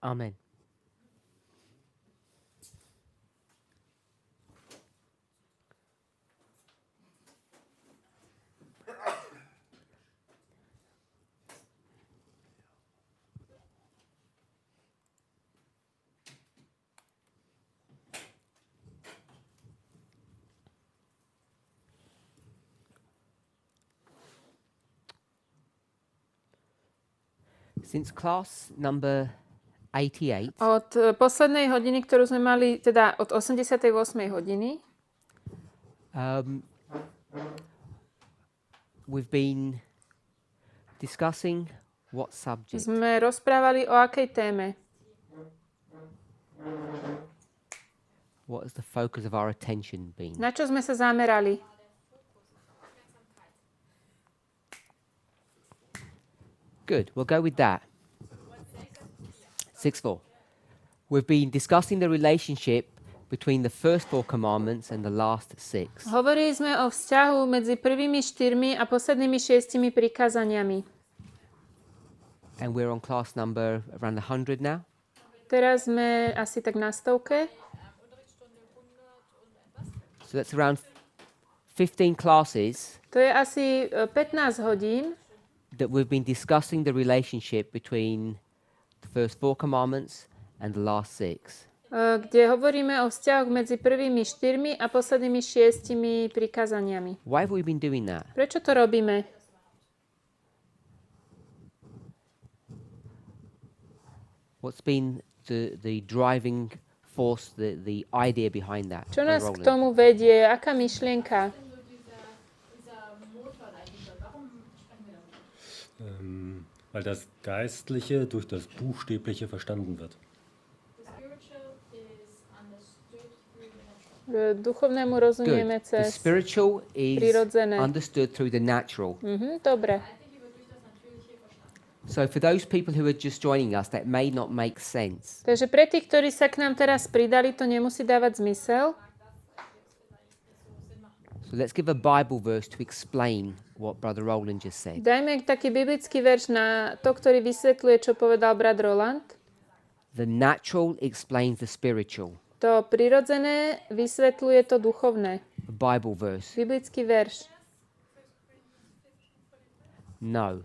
Amen. Since class number 88, Od poslednej hodiny, ktorú sme mali, teda od 88. hodiny, we've been discussing what subject? sme rozprávali o akej téme. What has the focus of our attention been? Na čo sme sa zamerali? Good, we'll go with that. 6:4. We've been discussing the relationship between the first 4 commandments and the last 6. Hovorili sme o vzťahu medzi prvými 4 a poslednými 6 prikázaniami. And we're on class number around 100 now. Teraz sme asi tak na 100. So that's around 15 classes To je asi 15 hodín, that we've been discussing the relationship between the first 4 commandments and the last 6. kde hovoríme o vzťahoch medzi prvými 4 a poslednými 6 prikázaniami. Why have we been doing that? Prečo to robíme? What's been the driving force, the idea behind that? Čo nás k Roland? tomu vedie? Aká myšlienka? Weil das Geistliche durch das Buchstäbliche verstanden wird. Duchovnému rozumieme Good. The cez spiritual is prirodzené. understood through the natural. Dobre. So for those people who are just joining us, that may not make sense. Takže pre tých, ktorí sa k nám teraz pridali, to nemusí dávať zmysel. So let's give a Bible verse to explain what Brother Roland just said. Dajme taký biblický verš na to, ktorý vysvetľuje, čo povedal brat Roland. The natural explains the spiritual. To prirodzené vysvetľuje to duchovné. A Bible verse. Biblický verš. No.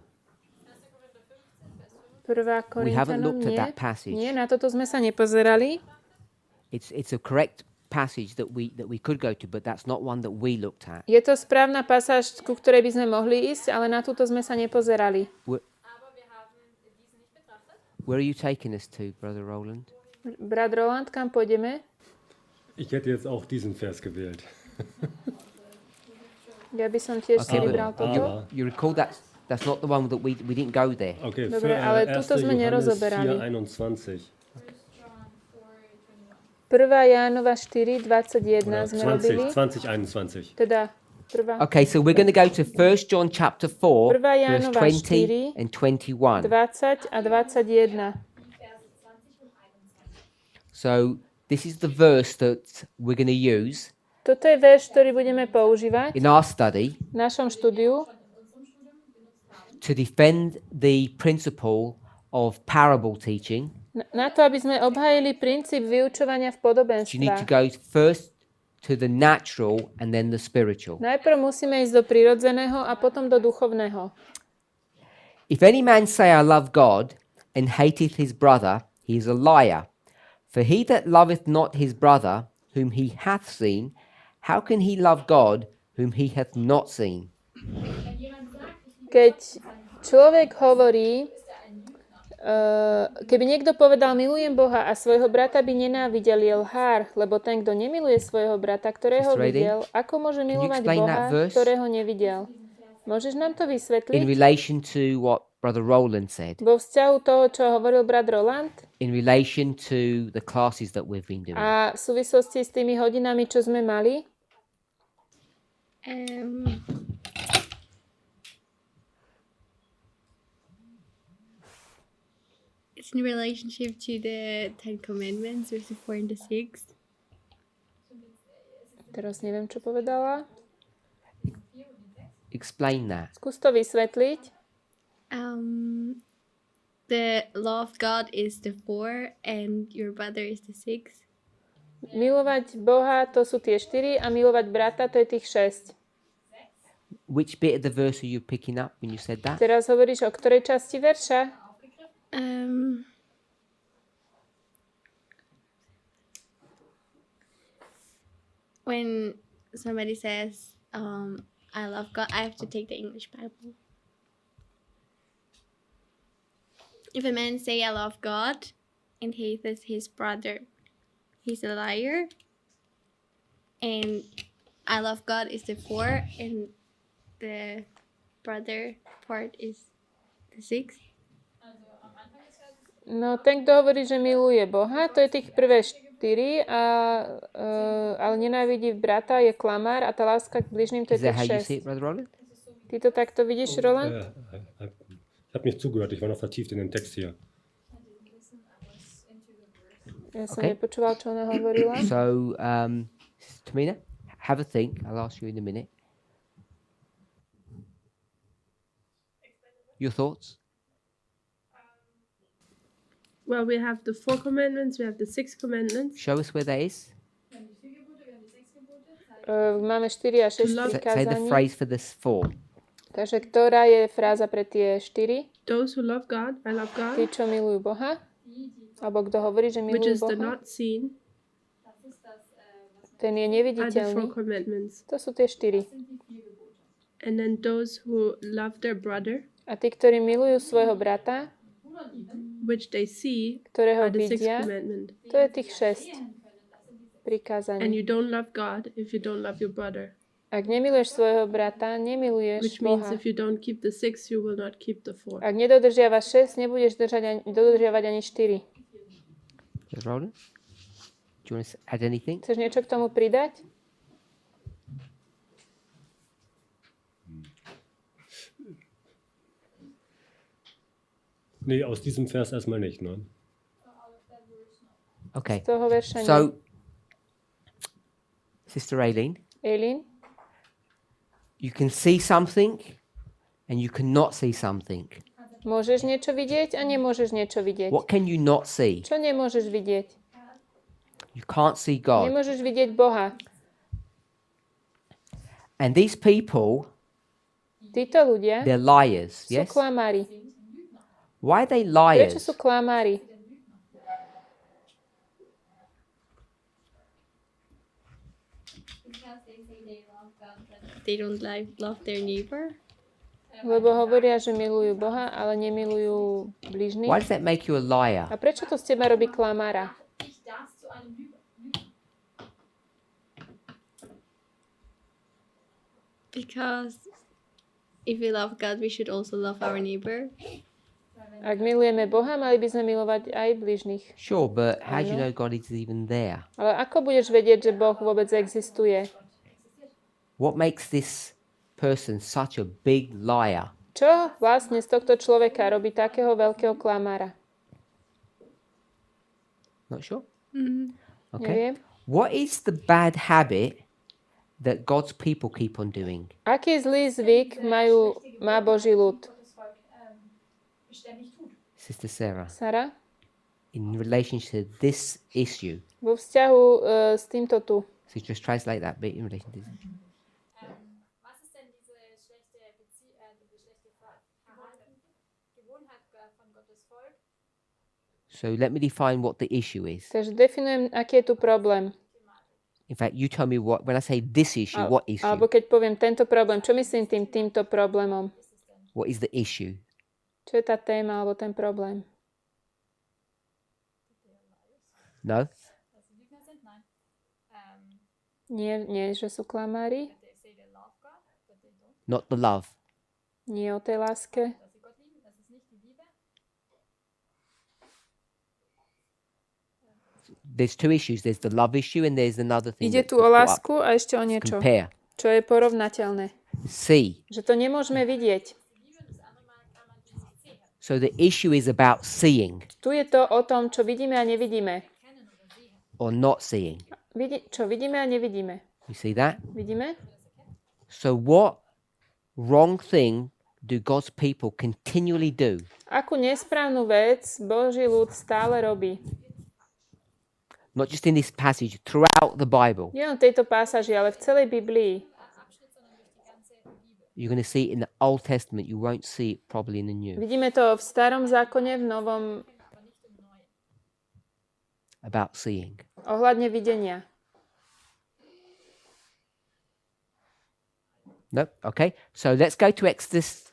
1. We haven't Korinťanom looked at nie. that passage. Nie, na toto sme sa nepozerali. It's a correct passage that we could go to, but that's not one that we looked at. Je to správna pasáž, ku ktorej by sme mohli ísť, ale na túto sme sa nepozerali. Where are you taking us to, Brother Roland? Brat Roland, kam pôjdeme? Ich hätte jetzt auch diesen Vers gewählt. Ja by som tiež si Okay, vybral but- toto. You recall that's not the one that we didn't go there. Okay, Dobre, ale 1. túto sme Johannes nerozoberali. 4:21. 1. Jánova 4:21 sme robili. 2021. Teda prvá, Okay, so we're going to go to 1 John chapter 4, 1. verse Jánova 20 and 21. 20 a 21. So this is the verse that we're going to use Toto je verš, ktorý budeme používať in our study v našom štúdiu to defend the principle of parable teaching. na to, aby sme obhájili princíp vyučovania v You need to podobenstvách. go first to the natural and then the spiritual. Najprv musíme ísť do prirodzeného a potom do duchovného. If any man say, I love God, and hateth his brother, he is a liar. For he that loveth not his brother, whom he hath seen, how can he love God, whom he hath not seen? Keď človek hovorí, keby niekto povedal, milujem Boha a svojho brata by nenávidel, je lhár, lebo ten, kto nemiluje svojho brata, ktorého Mr. Reading, videl, ako môže milovať explain Boha, that verse? ktorého nevidel? Môžeš nám to In vysvetliť? relation to what Brother Roland said, Vo vzťahu toho, čo hovoril brat Roland in relation to the classes that we've been doing. a v súvislosti s tými hodinami, čo sme mali? It's in relationship to the 10 Commandments, verses 4 and 6. Teraz neviem, čo povedala. Explain that. Skús to vysvetliť. the law of God is the 4 and your brother is the 6. Milovať Boha, to sú tie 4 a milovať brata, to je tých 6. Which bit of the verse are you picking up when you said that? Teraz hovoríš o ktorej časti verša? When somebody says, I love God, I have to take the English Bible. If a man say, I love God, and hates his brother, he's a liar. And I love God is the 4, and the brother part is the 6. No, ten, kto hovorí, že miluje Boha, to je tých prvé 4, ale nenávidí brata, je klamár a tá láska k bližným, to Is je that how you tých see it, 6. Brother Roland? Ty to takto vidíš, Roland? Ich habe nicht zugehört, ich war noch vertieft in den Text hier. Ja som Okay. nepočúval, čo ona hovorila. So, Tamina, have a think. I'll ask you in a minute. Your thoughts? Well, we have the 4 commandments, we have the 6 commandments. Show us where that is. Máme 4 a 6 Say the prikázaní. phrase for this 4. Takže ktorá je fráza pre tie 4? Those who love God, I love Tí, God, čo milujú Boha? Alebo kto hovorí, že which milujú is the Boha? not seen, Ten je are the 4 neviditeľný. commandments. To sú tie 4. And then those who love their brother, A tí, ktorí milujú svojho brata, which they see, ktorého are the 6th vidia, commandment. to je tých 6 And prikázaní. you don't love God if you don't love your brother. Ak nemiluješ svojho brata, nemiluješ Which means Boha. if you don't keep the 6, you will not keep the 4. Ak nedodržiavaš 6, nebudeš dodržiavať ani 4. Brother Roland? Do you want to add anything? Chceš niečo k tomu pridať? Nee, aus diesem Vers erstmal nicht, ne? Okay. Z toho verša nie. So, Sister Aileen, Eileen, you can see something and you cannot see something. môžeš niečo vidieť a nemôžeš niečo vidieť. What can you not see? Čo nemôžeš vidieť? You can't see God. Nemôžeš vidieť Boha. And these people, Títo ľudia they're liars, sú yes? klamári. Why are they Prečo sú liars? klamári? They don't love their neighbor. Lebo hovoria, že milujú Boha, ale nemilujú bližných. Why does that make you a liar? A prečo to z teba robí klamára? Because if we love God, we should also love our neighbor. Ak milujeme Boha, mali by sme milovať aj bližných. Sure, but how do you know God is even there? Ale ako budeš vedieť, že Boh vôbec existuje? What makes this person such a big liar? Čo vlastne z tohto človeka robí takého veľkého klamára? Not sure? Mm. Okay. Neviem. What is the bad habit that God's people keep on doing? Aký zlý zvyk má Boží ľud? Sister Sarah, Sara? in relationship to this issue. Vo vzťahu s týmto tu. So just translate that bit in relation to this. Was ist denn diese schlechte Gewohnheit von Gottes Volk? So let me define what the issue is. Takže definujem, aký je tu problém. In fact, you tell me what, when I say this issue, what issue? Alebo keď poviem tento problém, čo myslím týmto problémom? What is the issue? Čo je tá téma alebo ten problém? No? Dass sie Lügner sind? Nein. Nie, že sú klamári. They say they love God, but they don't. Not the love. Nie o tej láske. Dass sie Gott lieben, das ist nicht die Liebe. There's two issues. There's the love issue and there's another thing. Ide that tu to o put up. lásku a ešte o niečo, Compare. čo je porovnateľné. See. Že to nemôžeme vidieť. So the issue is about seeing Tu je to o tom, čo vidíme a nevidíme. or not seeing. Čo vidíme a nevidíme. You see that? Vidíme? So what wrong thing do God's people continually do? Akú nesprávnu vec Boží ľud stále robí? Not just in this passage, throughout the Bible. Nie len v tejto pasáži, ale v celej Biblii. You're going to see it in the Old Testament. You won't see it probably in the New. Vidíme to v Starom zákone, v Novom, About seeing. ohľadne videnia. No? Okay. So let's go to Exodus.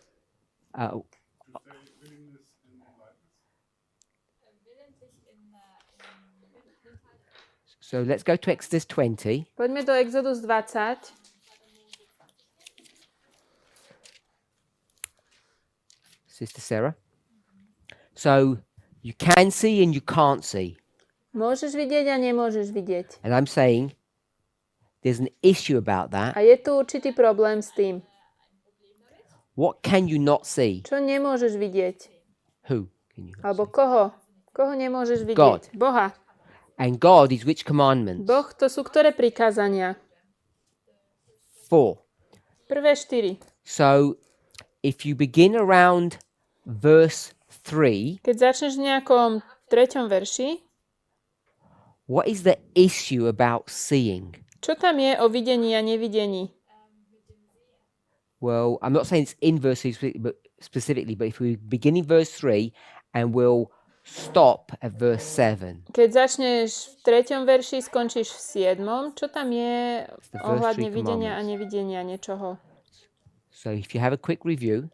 So let's go to Exodus 20. Poďme do Exodus 20. Sister Sarah. So you can see and you can't see. Môžeš vidieť a nemôžeš vidieť. And I'm saying there's an issue about that. A je tu určitý problém s tým. What can you not see? Čo nemôžeš vidieť? Who can you not Alebo see? koho? Koho nemôžeš vidieť? God. Boha. And God is which commandments? Boh, to sú ktoré prikázania? 4. Prvé 4. So if you begin around verse 3, Keď začneš v nejakom 3. verši, what is the issue about seeing? čo tam je o videní a nevidení? Well, I'm not saying it's in verse 3 specifically, but if we begin in verse 3 and we'll stop at verse 7. Keď začneš v 3. verši, skončíš v 7. Čo tam je the first ohľadne 3 videnia a commandments. nevidenia niečoho? So if you have a quick review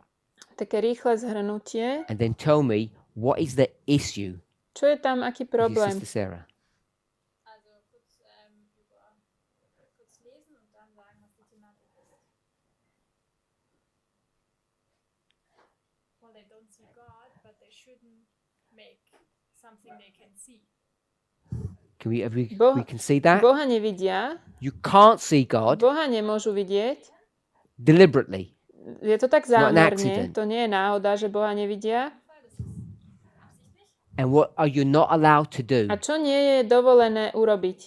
Také rýchle zhrnutie. and then tell me what is the issue, Čo je tam, aký with your problém? Sister Sarah. Also kurz lesen und dann sagen, was die Thematik ist. Well, they don't see God, but they shouldn't make something they can see. Can we, Boh- we can see that? Boha nevidia, You can't see God Boha nemôžu vidieť. deliberately. Je to tak not an zámerne, accident. to nie je náhoda, že Boha nevidia. And what are you not allowed to do? A čo nie je dovolené urobiť?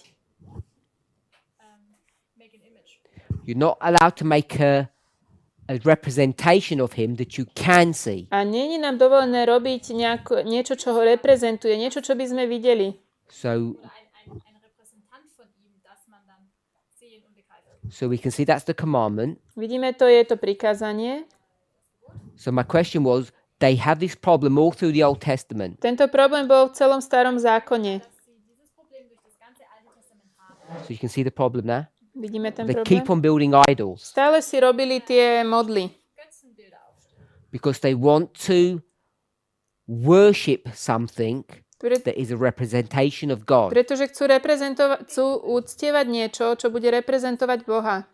Make an image. You're not allowed to make a representation of him that you can see. A nie je nám dovolené robiť niečo, čo ho reprezentuje, niečo, čo by sme videli. So Ein Repräsentant von ihm, das man dann sehen und begreifen kann. so we can see that's the commandment. Vidíme to, je to prikázanie. So my question was, they have this problem all through the Old Testament. Tento problém bol v celom Starom zákone. Sie dieses Problem durch das ganze Alte Testament haben. So you can see the problem there. Vidíme ten They problém? keep on building idols Stále si robili tie modly, Götzenbilder aufstellen. because they want to worship something Pre- that is a representation of God. pretože chcú uctievať niečo, čo bude reprezentovať Boha.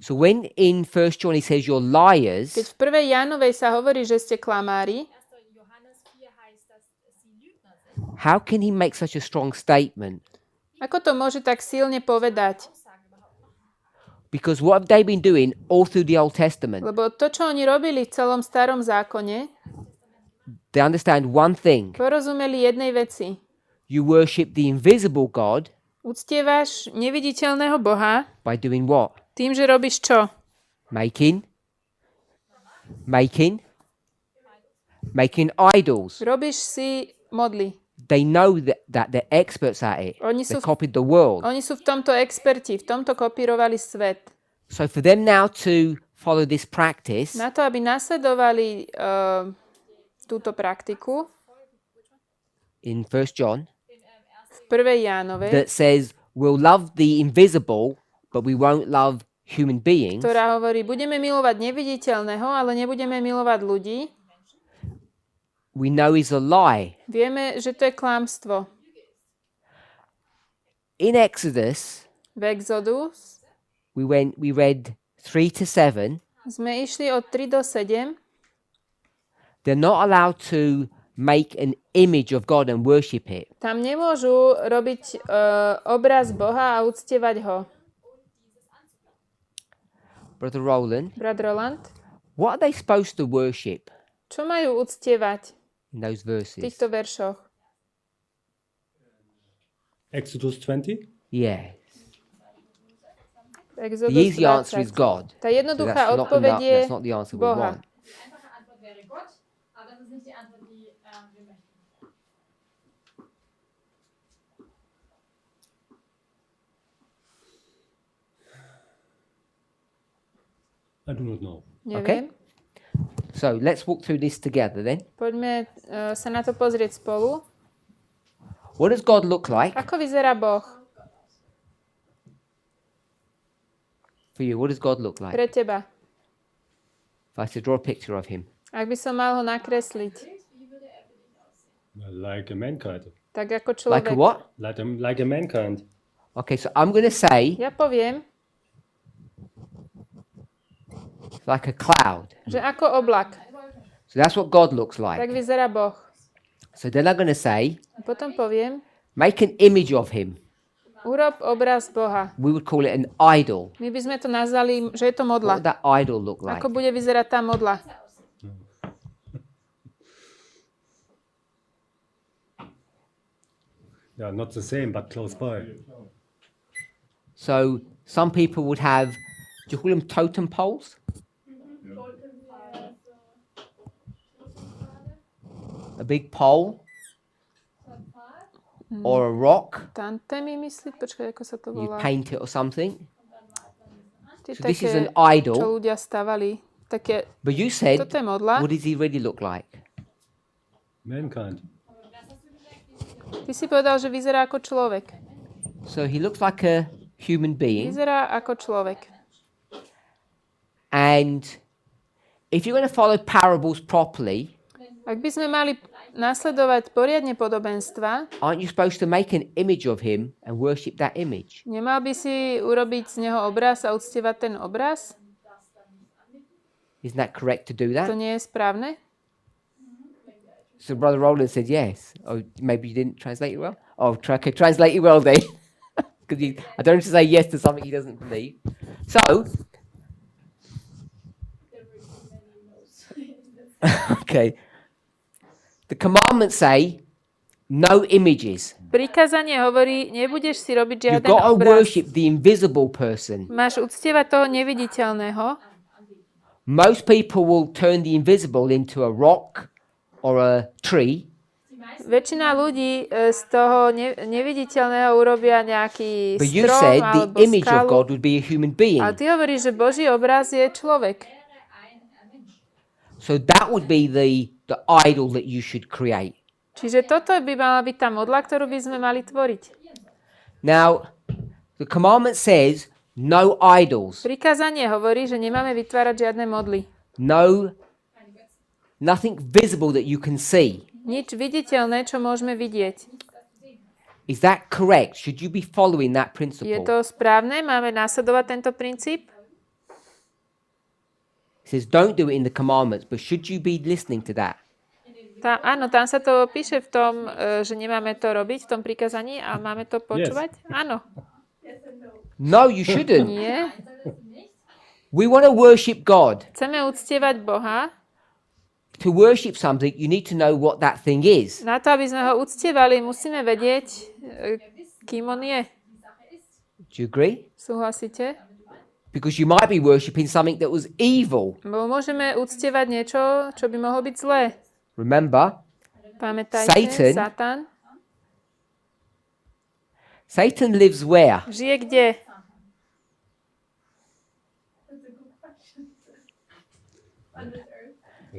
So when in 1 John he says you're Keď liars, v 1. Jánovej sa hovorí, že ste klamári, 1. Johannes 4 heißt, dass sie Lügner sind. how can he make such a strong statement? ako to môže tak silne povedať? Because what have they been doing all through the Old Testament? Lebo to, čo oni robili v celom Starom zákone, They understand one thing. porozumeli jednej veci. You worship the invisible God Uctievaš neviditeľného Boha by doing what? tým, že robíš čo? Making idols. Robíš si modly. They know that they're experts at it. Oni They sú, copied the world. oni sú v tomto experti, v tomto kopírovali svet. So for them now to follow this practice, Na to, aby nasledovali túto praktiku in 1 John, v 1. Jánovej, that says we'll love the invisible, but we won't love human beings, ktorá hovorí, budeme milovať neviditeľného, ale nebudeme milovať ľudí, we know is a lie. vieme, že to je klamstvo. In Exodus, V Exodus we read 3 to 7. sme išli od 3 do 7. They're not allowed to make an image of God and worship it. Tam nemôžu robiť obraz Boha a uctievať ho. Brother Roland, Brat Roland, what are they supposed to worship čo majú uctievať in those v verses? týchto veršoch? Exodus 20? Yeah. The Exodus easy answer is 20. God. Tá So jednoduchá that's odpoveď je not the answer we Boha. want. I do not know. Neviem. So let's walk through this together then. Poďme sa na to pozrieť spolu. What does God look like Ako vyzerá Boh? for you? What does God look like? Pre teba. If I had to draw a picture of him. Ak by som mal ho nakresliť. Like a mankind. Tak ako Like a človek. what? Like a mankind. Okay, so I'm going to say Ja poviem, like a cloud. že ako oblak. So that's what God looks Tak like. vyzerá Boh. So then I'm going to say, A potom poviem, make an image of him. urob obraz Boha. We would call it an idol. My by sme to nazvali, že je to What modla. would that idol look like? Ako bude vyzerať tá modla? Yeah, not the same, but close by. So some people would have, do you call them totem poles? A big pole? Or a rock? Tantemy myslí? Počkaj, ako sa to You volá? paint it or something. Tie So this is také, an idol. čo ľudia stavali. Také, But you said, toto je modla. what does he really look like? Mankind. Ty si povedal, že vyzerá ako človek. So he looks like a human being. Vyzerá ako človek. And if you're going to follow parables properly, Ak by sme mali nasledovať poriadne podobenstva, aren't you supposed to make an image of him and worship that image? nemal by si urobiť z neho obraz a uctievať ten obraz? Isn't that correct to do To that? nie je správne? So Brother Roland said yes. Oh, maybe you didn't translate it well? Oh, okay, translate it well then. Because I don't want to say yes to something he doesn't believe. So, okay. The commandments say no images. Prikázanie hovorí, nebudeš si robiť You've žiaden got to obraz. worship the invisible person. Máš uctievať toho neviditeľného. Most people will turn the invisible into a rock or a tree. Väčšina ľudí z toho neviditeľného urobia nejaký But you strom said the alebo image of skalu. God would be a human being. Ale ty hovoríš, že Boží obraz je človek. So that would be the idol that you should create. Čiže toto by mala byť tá modla, ktorú by sme mali tvoriť. Now, the commandment says no idols, Prikázanie hovorí, že nemáme vytvárať žiadne modly. nothing visible that you can see. Nič viditeľné, čo môžeme vidieť. Is that correct? Should you be following that Je principle? to správne? Máme následovať tento princíp? It says don't do it in the commandments, but should you be listening to that? Áno, tam sa to píše v tom, že nemáme to robiť v tom prikázaní a máme to počúvať? Áno. No, you shouldn't. Nie. We want to worship God. Chceme uctievať Boha. To worship something, you need to know what that thing is. Na to, aby sme ho uctievali, musíme vedieť, kým on je. Do you agree? Súhlasíte? Because you might be worshipping something that was evil. Bo môžeme uctievať niečo, čo by mohlo byť zlé. Remember, Pamätajte, Satan lives where? žije kde?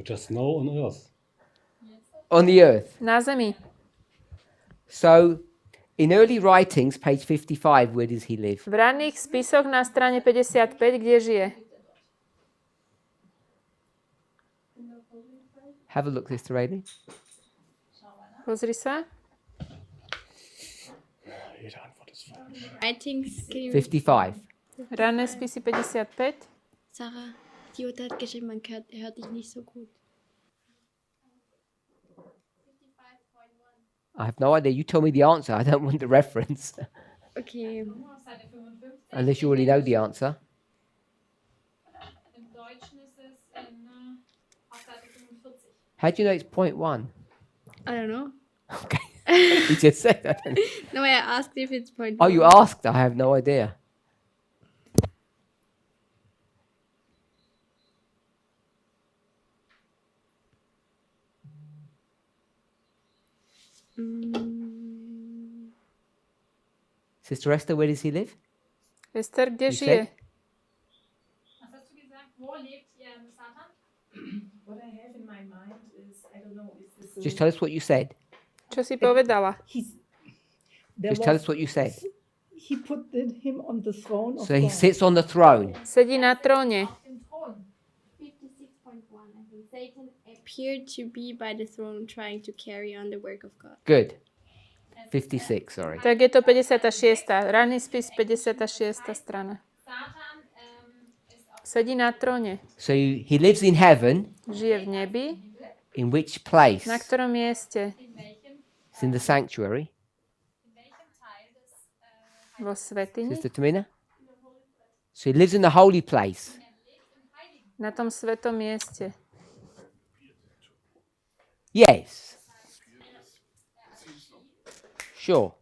Just know on earth. On the earth. Na zemi. So, in early writings, page 55, where does he live? V ranných spisoch na strane 55, kde žije? Have a look, Sister Rainy. Pozri sa. Writings, can you 55. Ranné spisy 55. Sarah, die Jutta hat geschrieben, er hört dich nicht so gut. I have no idea. You tell me the answer. I don't want the reference. Okay. Unless you already know the answer. Im Deutschen ist es auf Seite 45. How do you know it's point one? I don't know. Okay. You just said that. No, I asked if it's point Oh, you one. asked. I have no idea. Sister Esther, where does he live? Ester, kde You žije? said? Was hast du gesagt? Wo lebt ihr im Satan? What I have in my mind is, I don't know, is this Just tell us what you said. Čo si povedala? Just tell us what you said. he put him on the throne of So he God. sits on the throne. Sedí na tróne. 56.1, I think. Satan appeared to be by the throne trying to carry on the work of God. Good. 56, sorry. Tak je to 56. Ranný spis 56. strana. Satan ist auf Sedí na tróne. So he lives in heaven. Žije v nebi. In which place? Na ktorom mieste? It's in the sanctuary. Teil des Vo svätyni. Sister Tamina? So he lives in the holy place. Na tom svetom mieste. Yes. Sure.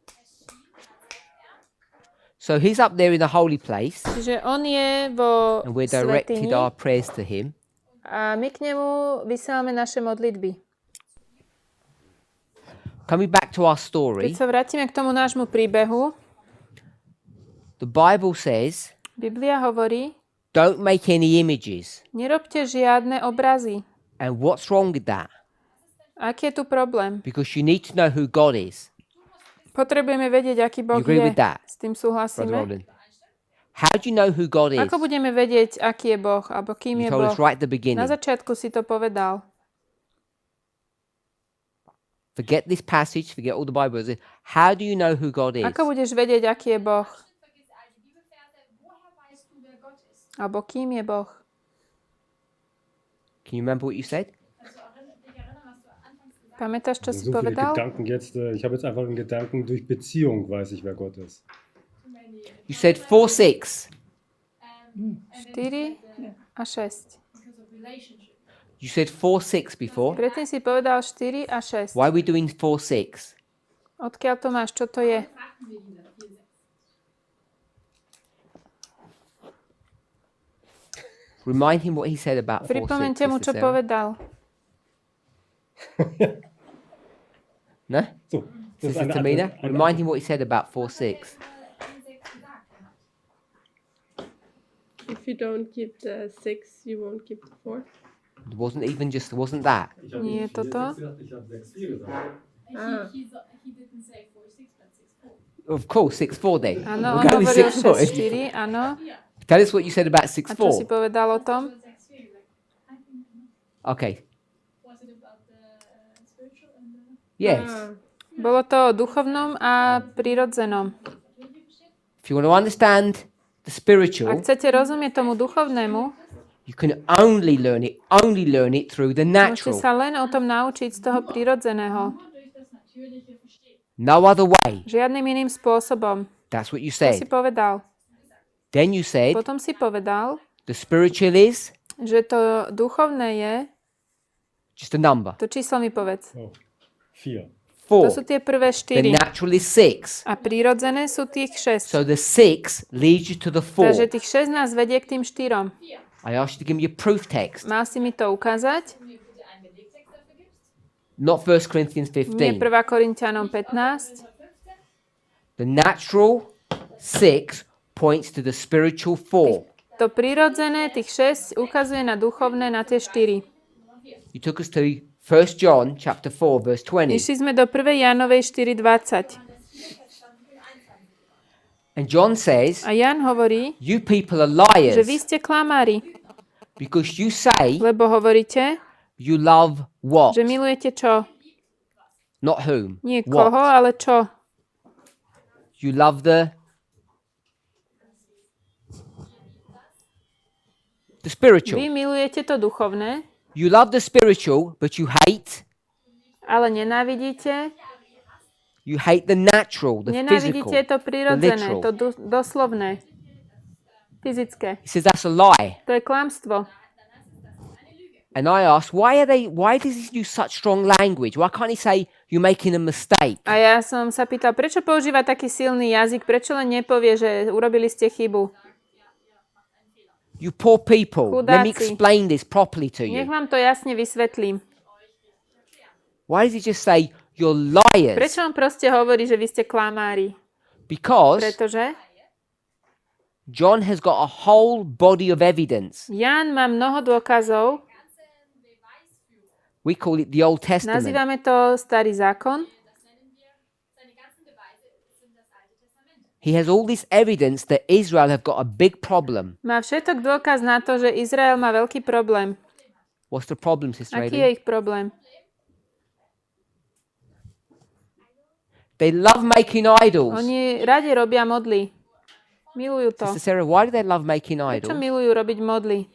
So he's up there in the holy place, Čiže on je vo and we're svätyni directed our prayers to him. a my k nemu vysielame naše modlitby. Coming back to our Keď story, sa vrátime k tomu nášmu príbehu, the Bible says, Biblia hovorí, don't make any images. nerobte žiadne obrazy. And what's wrong with that? Aký je tu problém? Because you need to know who God is. Potrebujeme vedieť, aký Boh You agree je. with that, S tým Brother súhlasíme. Roland? How do you know who God is? Ako budeme vedieť, aký je Boh, alebo kým You je told Boh? us right at the Na beginning. začiatku si to povedal. Forget this passage, forget all the Bible. How do you know who God is? Ako budeš vedieť, aký je Boh? vergiss all die Bibelverse. Woher weißt du, wer Gott ist? Alebo kým je Boh? Can you remember what you said? Also dich erinnern, was du anfangs gesagt Pamätáš, čo si So viele povedal? Gedanken jetzt. Ich habe jetzt einfach einen Gedanken, durch Beziehung weiß ich, wer Gott ist. You said 4:6. 4 a 6. because of relationship. You said 4:6 before. Predtým si povedal 4 a 6. Why are we doing 4:6? Odkiaľ to máš? Čo to je? Achten wir dieser 4,6. Remind him what he said about 4:6. Pripomeňte mu, čo Sister Sarah. povedal. No? So, das ist Sister Tamina? Remind him what he said about 4:6. If you don't keep the 6, you won't keep the 4. It wasn't that. Nie je toto? Ich habe 6,4 gesagt. He didn't say 4,6, but 6,4. Of course, 6:4 then. Áno, on We'll go with hovoril 6:4. 6-4, áno. Tell us what you said about A čo si 6:4. povedal o tom? 6,4. Like, I think, Okay. was it about the spiritual and the Yes. Bolo to o duchovnom a prirodzenom. If you want to understand the spiritual, Ak chcete rozumieť tomu duchovnému, you can only learn it through the môžete natural. sa len o tom naučiť z toho prirodzeného. nur durch das Natürliche verstehen. No other way. Žiadnym iným spôsobom. That's what you To si said. povedal. Then you said Potom si povedal, the spiritual is že to duchovné je, just a number. to číslo mi povedz. Oh, 4. To 4. sú tie prvé The 4. natural is 6. A prirodzené sú tých 6. So the 6 leads you to the 4. Takže tých 6 nás vedie k tým 4. I asked you to give me a proof text. Mal si mi to ukázať? Mir bitte einen Belegtext dafür gibst. Not 1 Corinthians Nie 15. 1. Korinťanom 15. The natural 6 points to the spiritual 4. To prirodzené, tých 6, ukazuje na duchovné, na tie 4. You took us to 1 John chapter 4 verse 20. Išli sme do 1. Jánovej 4.20. And John says, A Jan hovorí, you people are že vy liars ste klamári, because you say lebo hovoríte, you love what? že milujete čo? Not whom. Nie koho, What? ale čo? You love the spiritual. Vy milujete to duchovné, You love the spiritual, but you hate ale nenávidíte, the natural, the physical. nenávidíte to prirodzené, literal. to doslovné, fyzické. He says that's a lie. To je klamstvo. And I asked, why does he use such strong language? Why can't he say you're making a mistake? A ja som sa pýtal, prečo používa taký silný jazyk, prečo len nepovie, že urobili ste chybu. You poor people. Let me Chudáci. explain this properly to Nech you. vám to jasne vysvetlím. Why does he just say you're liars? Prečo on proste hovorí, že vy ste klamári? Because Pretože John has got a whole body of evidence. Ján má mnoho dôkazov. We call it the Old Testament. Nazývame to Starý zákon. He has all this evidence that Israel have got a big problem. Má všetok dôkaz na to, že Izrael má veľký problém. What's the problem, Sister Aký je Aileen? ich problém? They love making idols. Oni radi robia modly. Milujú to. Sister Sarah, why do they love making Prečo idols? milujú robiť modly?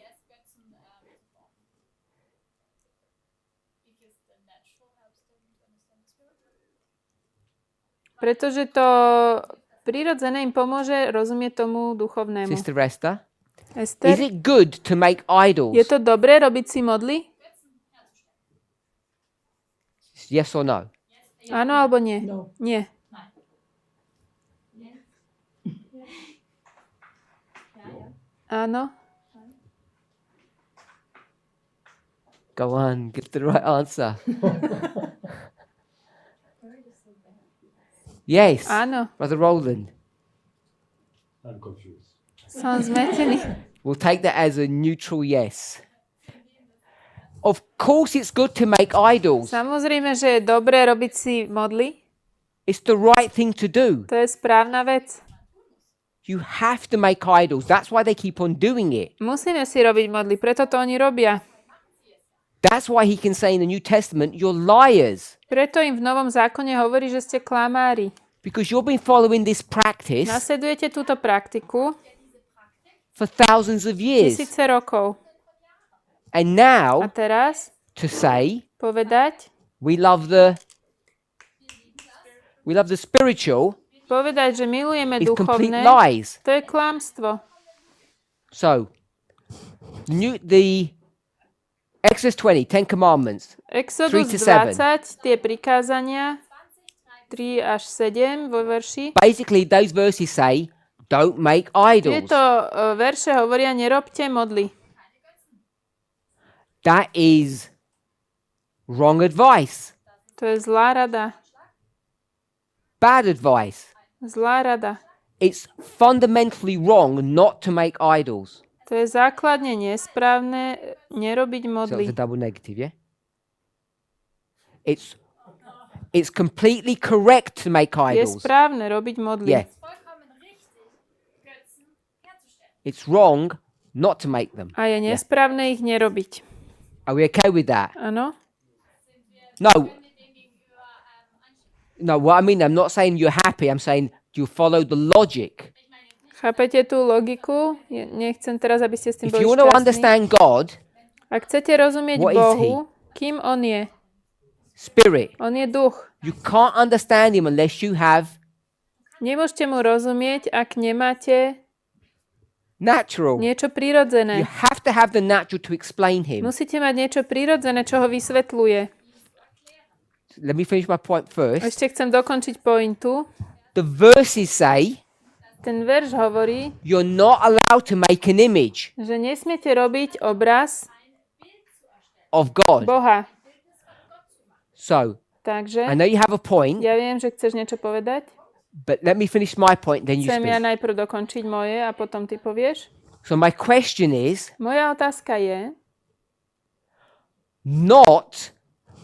Pretože to prirodzené im pomôže rozumieť tomu duchovnému. Sister Esther, Ester, is it good to make idols? je to dobré robiť si modly? Yes or no? Áno alebo nie? No. Nie. Áno. Go on, give the right answer. Yes, Áno. Brother Roland. I'm confused. Som zmetený. We'll take that as a neutral yes. Of course it's good to make idols. Samozrejme, že je dobré robiť si modly. It's the right thing to do. To je správna vec. You have to make idols. That's why they keep on doing it. Musíme si robiť modly, preto to oni robia. That's why he can say in the New Testament, you're liars. Preto im v Novom zákone hovorí, že ste klamári. Because you've been following this practice Nasledujete túto praktiku for thousands of years. tisíce rokov. And A now teraz to say povedať, we love the spiritual že milujeme is complete duchovné, lies. to je klamstvo. So the Exodus 20, 10 commandments. Exodus 3 to 7. 20, tie prikázania 3 až 7 vo verši. Basically, those verses say, don't make idols. Tieto verše hovoria, nerobte modly. That is wrong advice. To je zlá rada. Bad advice. Zlá rada. It's fundamentally wrong not to make idols. To je základne nesprávne nerobiť So modly. it's a double negative, yeah? It's completely correct to make Je idols. správne robiť modly. Yeah. It's wrong not to make them. A je nesprávne ich nerobiť. Are we okay with that? Áno? No, what I mean, I'm not saying you're happy. I'm saying you follow the logic. Chápete tú logiku? Nechcem teraz, aby ste s tým If boli you want to šťastní. understand God, Ak chcete rozumieť What is Bohu, kým On je? spirit, On je duch. you can't understand him unless you have Nemôžete mu rozumieť, ak nemáte natural. niečo You prirodzené. have to have the natural to explain him. Musíte mať niečo prirodzené, čo ho vysvetľuje. Let me finish my point first. Ešte chcem dokončiť pointu. The verses say Ten verš hovorí, you're not allowed to make an image že nesmiete robiť obraz of God. Boha. So, Takže, I know you have a point, ja viem, že chceš niečo povedať. but let me finish my point, then you Chcem ja speak. najprv dokončiť moje a potom ty povieš. So my question is Moja otázka je, not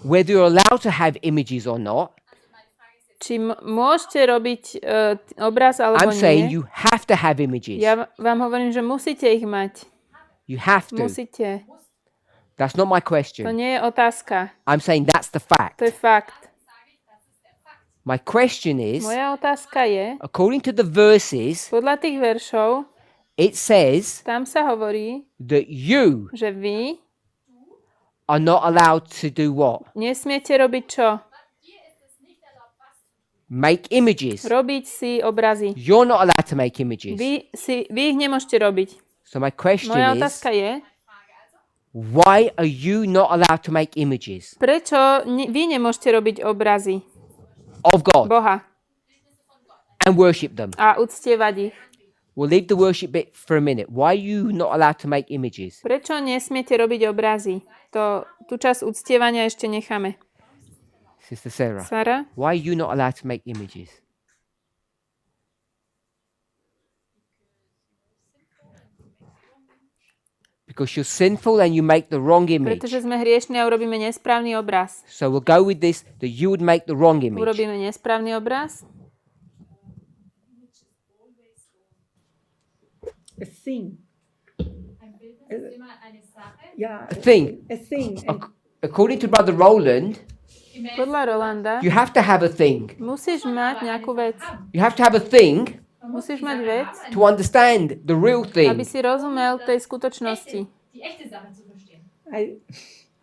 whether you're allowed to have images or not. či môžete robiť obraz alebo I'm saying nie. you have to have images. Ja vám hovorím, že musíte ich mať. You have to. Musíte. That's not my To question. nie je otázka. I'm saying that's the fact. To je fakt. My question is, Moja otázka je, according to the verses, podľa tých veršov, it says tam sa hovorí, that you že vy are not allowed to do what? nesmiete robiť čo? Make images. Robiť si obrazy. You're not allowed to make images. Vy ich nemôžete robiť. So my question Moja is, otázka je, why are you not allowed to make images prečo vy nemôžete robiť obrazy of God Boha and worship them? a uctievať ich? We'll leave the worship bit for a minute. Why are you not allowed to make images? Prečo nesmiete robiť obrazy? Tú časť uctievania ešte necháme. Sister Sarah, Sara? why are you not allowed to make images? Because you're sinful and you make the wrong image. Pretože sme hriešni a urobíme nesprávny obraz. So we'll go with this, that you would make the wrong image. Urobíme nesprávny obraz. A thing. Yeah. A thing. A thing. According to Brother Roland, Podľa Rolanda you have to have a thing. musíš mať nejakú vec. You have to have a thing Musíš mať vec, to understand the real aby thing. si rozumel tej skutočnosti. Die echte Sache zu verstehen.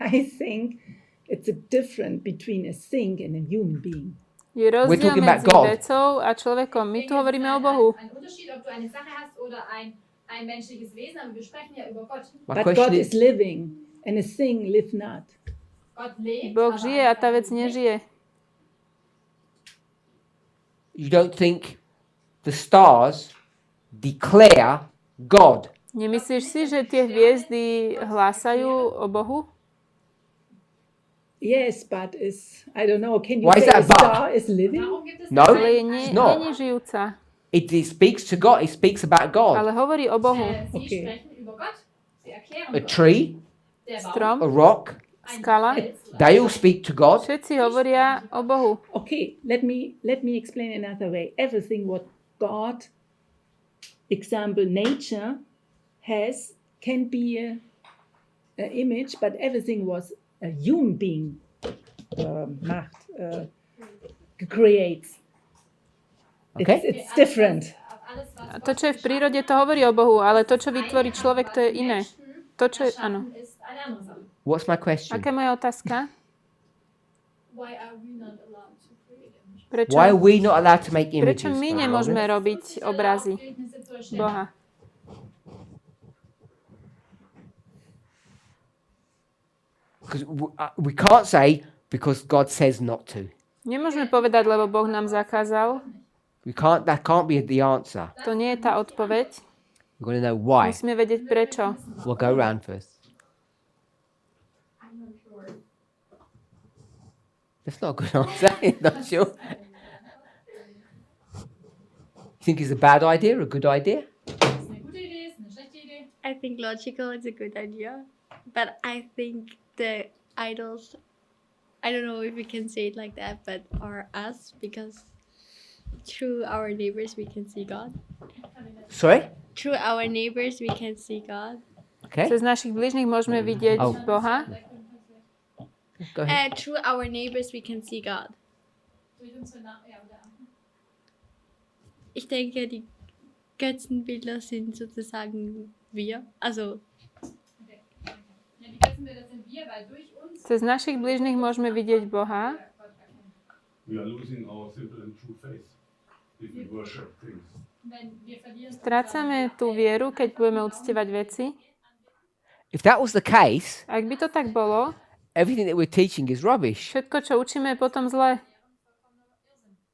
I think it's a difference between a thing and a human being. Je rozdiel talking about medzi God. vecou a človekom. My tu hovoríme o Bohu. Ein Unterschied, ob du eine Sache hast oder ein menschliches Wesen, aber wir sprechen ja über Gott. My But question God is, is living and a thing live not. Gott lebt, Boh aber žije a tá vec nežije. you don't think the stars declare God? Nemyslíš si, že tie hviezdy hlásajú o Bohu? Yes, but I don't know. Can you Why is say a that but? star is living? warum gibt es No, Ale je it's not. nie žijúca. It speaks to God. It speaks about God. Ale hovorí o Bohu. Sie Okay. sprechen über Gott. Sie erklären A Gott. tree, Der Baum, Strom, a rock, ein skala. Fels, they all speak to God. Všetci hovoria o Bohu. Okay, let me explain another way. Everything what God, example nature, has can be a image, but everything was a human being creates. Okay? It's different. alles, was A to, čo je v prírode, to hovorí o Bohu, ale to, čo vytvorí človek, to je iné. To, čo je, áno. ist eine andere Sache. What's my question? Aká je moja otázka? Why are we not allowed to create images? Prečo, Why are we not allowed to make images? prečo my Brother nemôžeme Roland? robiť obrazy Bildnisse zu erstellen. Boha? Because we can't say because God says not to. Nemôžeme povedať, lebo Boh nám zakázal. We can't. That can't be the answer. To nie je tá odpoveď. We're going to know why. Musíme vedieť prečo. We'll go round first. That's not a good answer. Not sure. You think it's a bad idea or a good idea? Ist eine gute Idee, ist eine schlechte Idee. I think logical is a good idea, but I think the idols, I don't know if we can say it like that, but are us, because through our neighbors we can see God. Sorry. Through our neighbors we can see God. Okay. Cez našich bližných môžeme vidieť Oh. Boha. Go ahead. Through our neighbors we can see God. Durch unsere ja, oder Ich denke, die Götzenbilder sind sozusagen wir. Also, okay. Ja, die Götzenbilder sind wir, weil durch uns Cez našich bližných môžeme vidieť Boha. Gott erkennen. We are losing our simple and true faith if we worship things. Wenn wir verlieren Strácame tú vieru, keď budeme uctievať veci. If that was the case, Ak by to tak bolo, everything that we're teaching is rubbish všetko, čo učíme, je potom zle.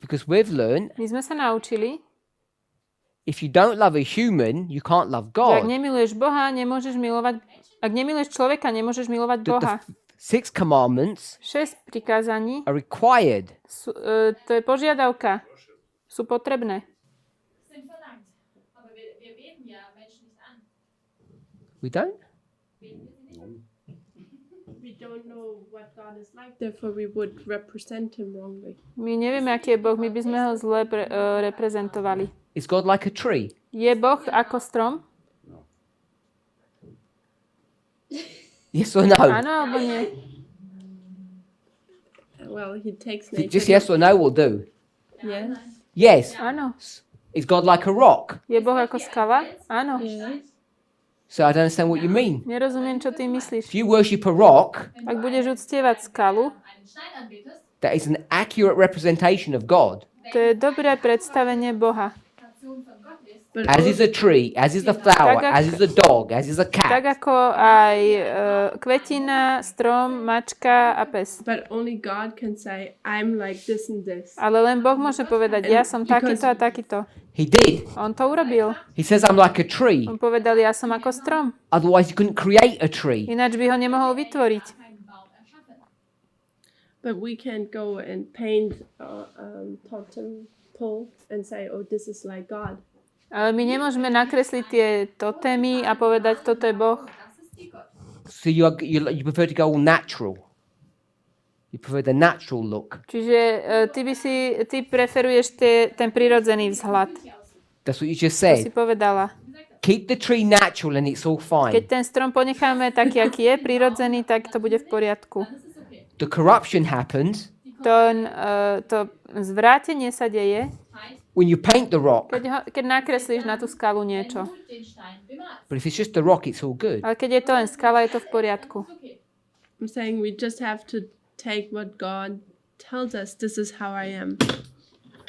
because we've learned My sme sa naučili, if you don't love a human, you can't love že ak God. nemiluješ Boha, nemôžeš milovať... Ak nemiluješ človeka, nemôžeš milovať Boha. The 6 commandments 6 prikázaní, are required. to je požiadavka. Sú potrebné. sind verlangt. Aber wir beten ja Menschen nicht an. We don't? We don't know what God is like, therefore we would represent him wrongly. My nevieme, aký je Boh, my by sme ho zle reprezentovali. Is God like a tree? Je Boh ako strom? Yes or no? Áno alebo nie? Well, he takes nature. Just yes or no will do. Yes. Yes. Áno. Is God like a rock? Je Boh ako skala? Áno. Yes. So I don't understand what you mean. Nerozumiem, čo ty If myslíš. you worship a rock, Ak budeš uctievať skalu, Einen Stein anbetest, that is an accurate representation of God. to je dobré predstavenie Boha. Nation von Gott ist, But As is a tree, as is a flower, Tak as is a dog, as is a Tak cat. ako aj kvetina, strom, mačka a pes. only God can say, I'm like this and this. Ale len Boh môže povedať, ja som takýto a takýto. He did. On to urobil. He says, I'm like a tree. On povedal, ja som ako strom. Otherwise, you couldn't create a tree. Ináč by ho nemohol vytvoriť. keinen Baum erschaffen. But we can't go and paint totem pole and say, oh, this is like God. Ale my nemôžeme nakresliť tie totémy a povedať, toto je Boh. So you prefer to go all natural. You prefer the natural look. Čiže ty preferuješ ten prirodzený vzhľad. That's what you just To si said. povedala. Keep the tree natural and it's all Keď fine. ten strom ponecháme taký, aký je, prirodzený, tak to bude v poriadku. The corruption happens To zvrátenie sa deje, when you paint the rock. keď nakreslíš na tú skalu niečo. But if it's just the rock, it's all good. Ale keď je to len skala, je to v poriadku. I'm saying we just have to take what God tells us. This is how I am.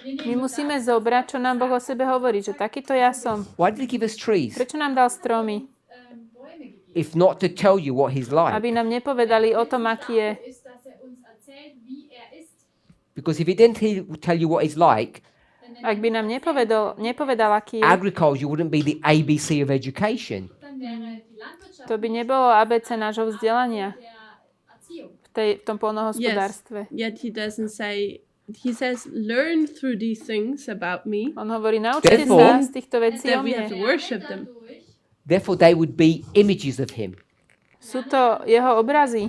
My musíme zobrať, čo nám Boh o sebe hovorí, že takýto ja som. Why did he give us trees? Prečo nám dal stromy? If not to tell you what he's like. Aby nám nepovedali o tom, aký je. Because if he didn't tell you what he's like, Ak by nám nepovedal, aký je, agriculture wouldn't be the ABC of education. to by nebolo ABC nášho vzdelania v tom poľnohospodárstve. Yet he doesn't say, he says, learn through these things about me. On hovorí, naučte Therefore, sa z týchto vecí o That we have to mne. worship them. Therefore, they would be images of him. Sú to jeho obrazy.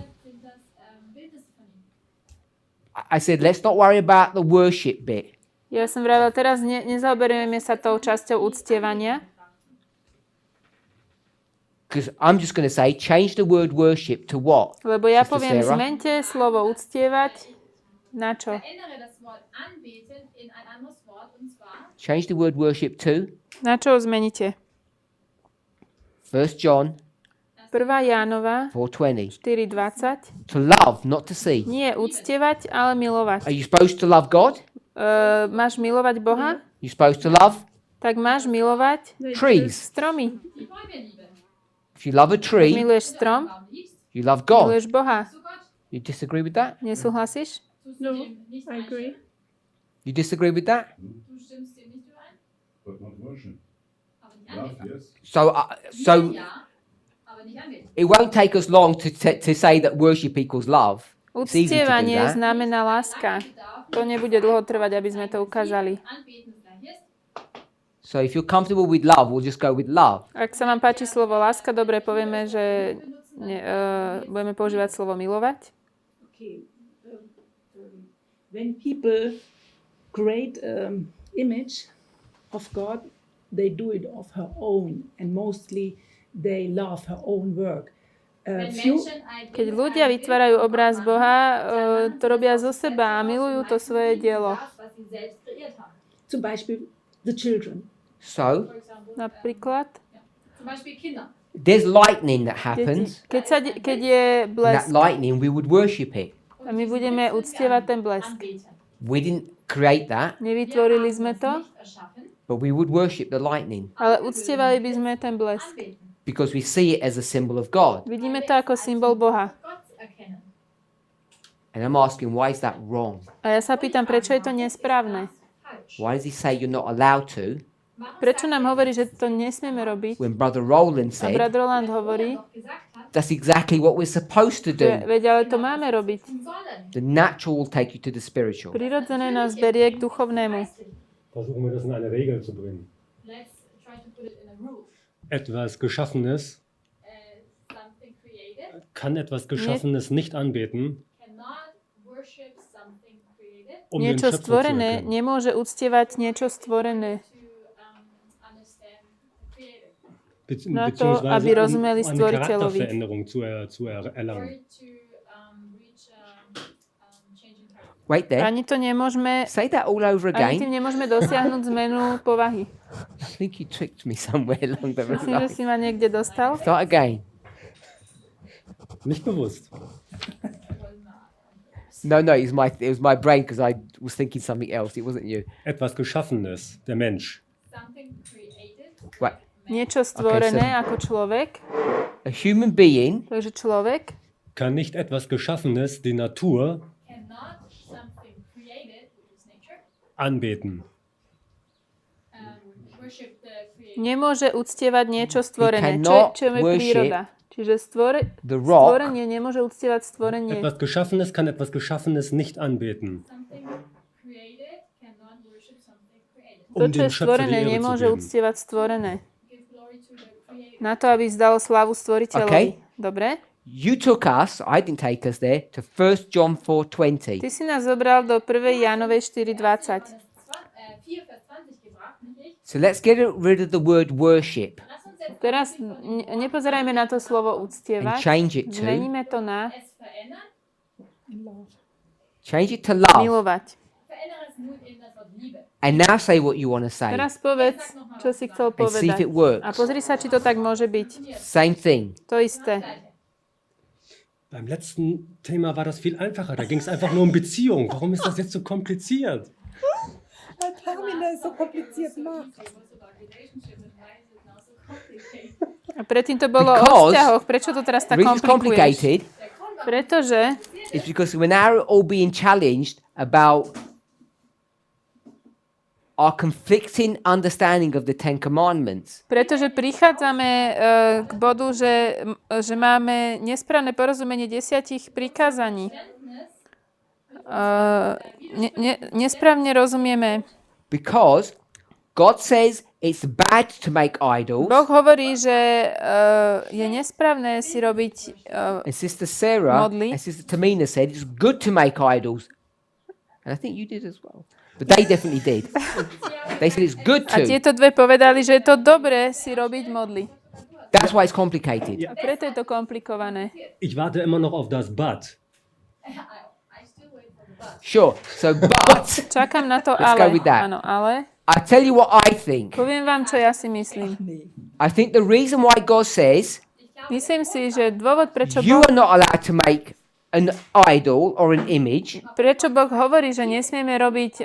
I said, let's not worry about the worship bit. Ja som vravila, teraz nezaoberieme sa tou časťou uctievania, Because I'm just going to say, change the word worship to what? lebo ja Sister poviem, Sarah? zmente slovo uctievať na čo? Change the word worship to Na čo ho zmeníte? 1 John 1. Jánova 4:20. 4.20. To love, not to see. Nie uctievať, ale milovať. Are you supposed to love God? Máš milovať Boha? You're supposed to love Tak máš milovať trees. stromy. If you love a tree, Miluješ strom, you love God. miluješ Boha. You disagree with that? Nesúhlasíš? No, I agree. You disagree with that? But not worship. Love, yes. So it won't take us long to say that worship equals love. It's easy to do Uctievanie that. znamená láska. To nebude dlho trvať, aby sme to ukázali. So if you're comfortable with love, we'll just go with love. Ak sa vám páči slovo láska, dobre povieme, že budeme používať slovo milovať. Okay. When people create image of God, they do it of her own, and mostly they love her own work. Keď ľudia vytvárajú obraz Boha, to robia zo seba a milujú to svoje dielo. Zum Beispiel the children. So Napríklad, there's lightning that happens. keď je And that blesk lightning, we would worship it. a my budeme uctievať ten blesk. We didn't create that, Nevytvorili sme to, but we would worship the lightning ale uctievali by sme ten blesk. because we see it as a symbol of God. Vidíme to ako symbol Boha. And I'm asking, why is that wrong? A ja sa pýtam, prečo je to nesprávne? Why does he say you're not allowed to Prečo nám hovorí, že to nesmieme robiť? when Brother Roland A said brat Roland hovorí, that's exactly what we're supposed to že do? veď, ale to máme robiť. The natural will take you to the spiritual. Prirodzené nás berie k duchovnému. Versuchen wir das in eine Regel zu bringen. Etwas Geschaffenes kann etwas Geschaffenes nicht anbeten, um den Niečo Schöpfer zu stvorené erkennen. nemôže uctievať niečo stvorené na to, aby Beziehungsweise rozumeli um eine stvoriteľovi. Charakterveränderung zu erlangen. Wait there. Ani to nemôžeme, Say that all over ani tým again. nemôžeme dosiahnuť zmenu povahy. I think you tricked me somewhere along the Myslím, že line. si ma niekde dostal. Start again. Nicht bewusst. No, it was my brain because I was thinking something else. It wasn't you. Etwas Geschaffenes, der Mensch, Right. Niečo stvorené ako človek, A human being takže človek kann nicht etwas Geschaffenes, die Natur, anbeten. nemôže uctievať niečo stvorené. cannot Čo je príroda? Čiže the rock. stvorenie nemôže uctievať stvorenie. Etwas Geschaffenes kann etwas Geschaffenes nicht anbeten, To, um čo je dem Schöpfer die stvorené, Ehre zu nemôže geben. uctievať stvorené. Na to, aby vzdalo slávu stvoriteľovi. Okay. Dobre. You took us, I didn't take us there, to 1 John 4:20. Ty si nás zobral do 1. Jánovej 4:20. 4 Vers 20 gebracht, nicht ich? So let's get rid of the word worship Lass uns jetzt Teraz nepozerajme na to slovo and uctievať. change it to Zmeníme to na es verändern. love. milovať. Verändere es nun in das Wort Liebe. And now say what you want to say. Teraz povedz, čo si chcel And see if povedať. it works. A pozri sa, či to tak môže byť. Same thing. To isté. Beim letzten Thema war das viel einfacher. Da ging es einfach nur um Beziehung. Warum ist das jetzt so kompliziert? Weil Parminder es so kompliziert macht. A predtým to bolo o Because- vzťahoch. Prečo to teraz tak The reason it's komplikuješ? complicated Pretože is because we're now all being challenged about our conflicting understanding of the Ten Commandments. Pretože prichádzame k bodu, že máme nesprávne porozumenie 10 prikázaní. Nesprávne rozumieme. Because God says it's bad to make idols. Boh hovorí, že je nesprávne si robiť And Sister Sarah modly. and Sister Tamina said it's good to make idols. And I think you did as well. But they definitely did. They said it's good a to. tieto dve povedali, že je to dobré si robiť modly. That's why it's complicated. A preto je to komplikované. Ich warte immer noch auf das But. Sure. So, but Čakám na to Let's go ale. with that. Áno, ale I tell you what I think. poviem vám, čo ja si myslím. I think the reason why God says Myslím si, že dôvod, prečo you Boh, are not allowed to make an idol or an image, prečo Boh hovorí, že nesmieme robiť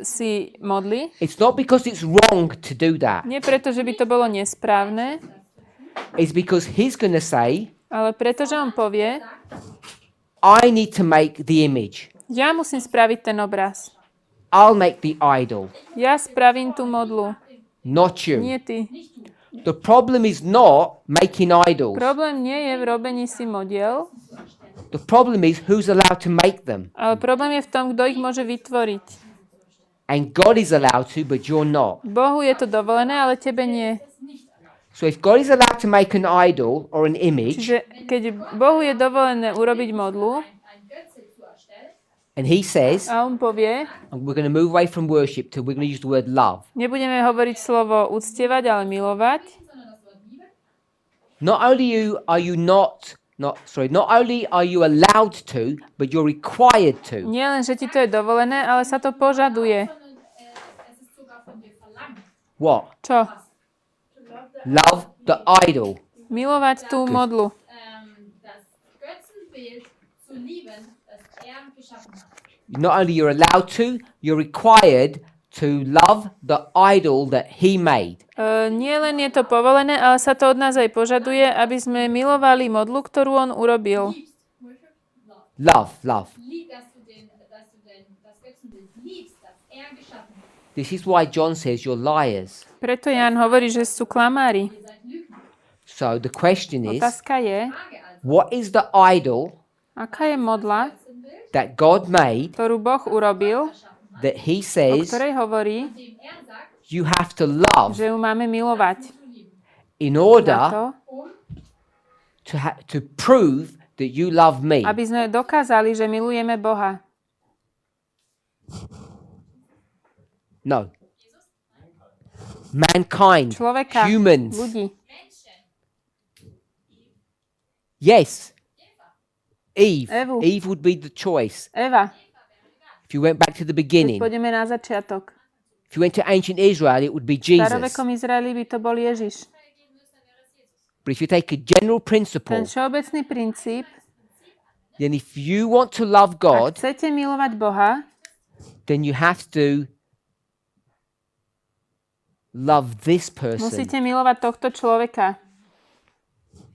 si modly, it's not because it's wrong to do that. nie preto, že by to bolo nesprávne, It's because He's going to say, ale preto, že on povie, I need to make the image. ja musím spraviť ten obraz. I'll make the idol, Ja spravím tú modlu, not you. nie ty. The problem is not making idols. Problém nie je v robení si modiel, The problem is who's allowed to make them. ale problém je v tom, kto ich môže vytvoriť. And God is allowed to, but you're not. Bohu je to dovolené, ale tebe nie. So if God is allowed to make an idol or an image, Čiže keď Bohu je dovolené urobiť modlu and He says, a on povie, and we're going to move away from worship to we're going to use the word love. nebudeme hovoriť slovo uctievať, ale milovať, Not only not only are you allowed to, but you're required to. nie len, že ti to je dovolené, ale sa to požaduje. What? Čo? Love the idol. Milovať tú modlu. Das Götzenbild zu lieben, das geschaffen hat. Not only you're allowed to, you're required to love the idol that He made. Nie len je to povolené, ale sa to od nás aj požaduje, aby sme milovali modlu, ktorú on urobil. Love. Dass du das Götzenbild liebst, das geschaffen hat. This is why John says you're liars. Preto Jan hovorí, že sú klamári. So the question is, Otázka je, what is the idol aká je modla, that God made ktorú Boh urobil, that He o says ktorej hovorí, you have to love že ju máme milovať. in Na order to, to prove that you love me? aby sme dokázali, že milujeme Boha. No. Mankind, Človeka, humans. ľudí. Yes. Eve. Evu. Eve would be the choice. Eva, If you went back to the keď beginning, pôjdeme na začiatok. if you went to ancient Israel, it would be V Jesus. starovekom Izraeli by to bol Ježiš. But if you take a general Ten principle, všeobecný princíp, then if you want to love ak God, chcete milovať Boha, then you have to love this person, musíte milovať tohto človeka.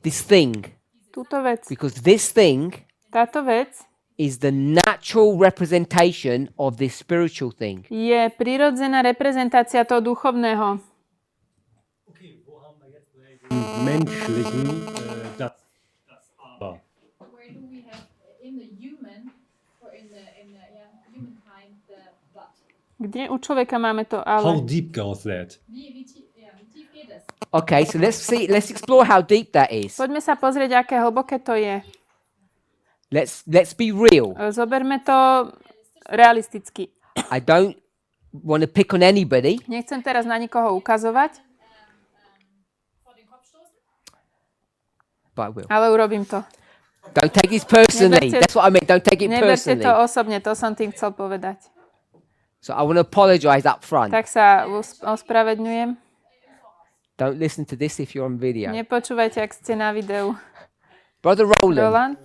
this thing, Túto vec. because this thing Táto vec is the natural representation of this spiritual thing. je prirodzená reprezentácia toho duchovného. Menschlichen, das Aber. Where do we have in the human or in the humankind the but? Kde u človeka máme to How ale? deep goes that? Wie tief geht es? Okay, so let's explore how deep that is. Poďme sa pozrieť, aké hlboké to je. Let's be real. Zoberme to realisticky. I don't want to pick on anybody, Nechcem teraz na nikoho ukazovať, but I will. ale urobím to. Don't take this personally. Neberte- That's what I meant. Don't take it Neberte personally. to osobne, to som tým chcel povedať. So I want to apologize up front. Tak sa ospravedňujem. Don't listen to this if you're on video. Nepočúvajte, ak ste na videu. Brother Roland. Roland?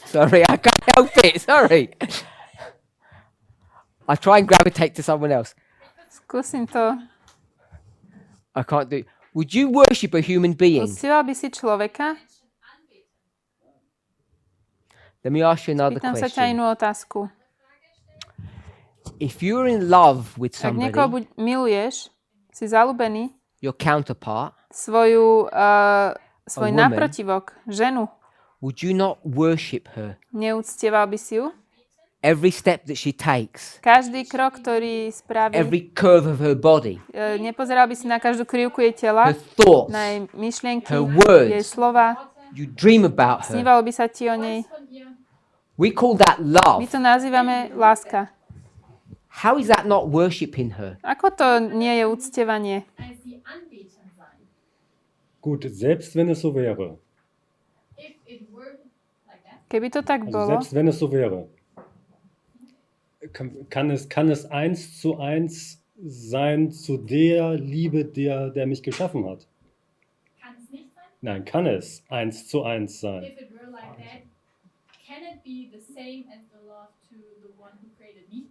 Sorry, I can't help it. Sorry. I try and gravitate to someone else. Skúsim to. I can't do it. Would you worship a human being? Uctieval by si človeka? Let me ask you another Pýtam sa ťa question. inú otázku. If you're in love with Ak niekoho somebody, miluješ, si zalúbený, your counterpart, svoj woman. naprotivok, ženu, would you not worship her? neúctieval by si ju? Every step that she takes, Každý krok, ktorý spraví, every curve of her body, nepozeral by si na každú krivku jej tela, her thoughts, na jej myšlienky, her words. jej slova, you dream about her. snívalo by sa ti o nej. We call that My love. to nazývame láska. How is that not worshiping her? Ako to nie je uctievanie? als die Anbetung sein. Gut, selbst wenn es so wäre. If it were like that, Keby to tak Also bolo, selbst wenn es so wäre. Kann es 1:1 sein zu der Liebe, der mich geschaffen hat? kann es nicht sein. Nein, kann es 1:1 sein. If it were like that, can it be the same as the love to the one who created me?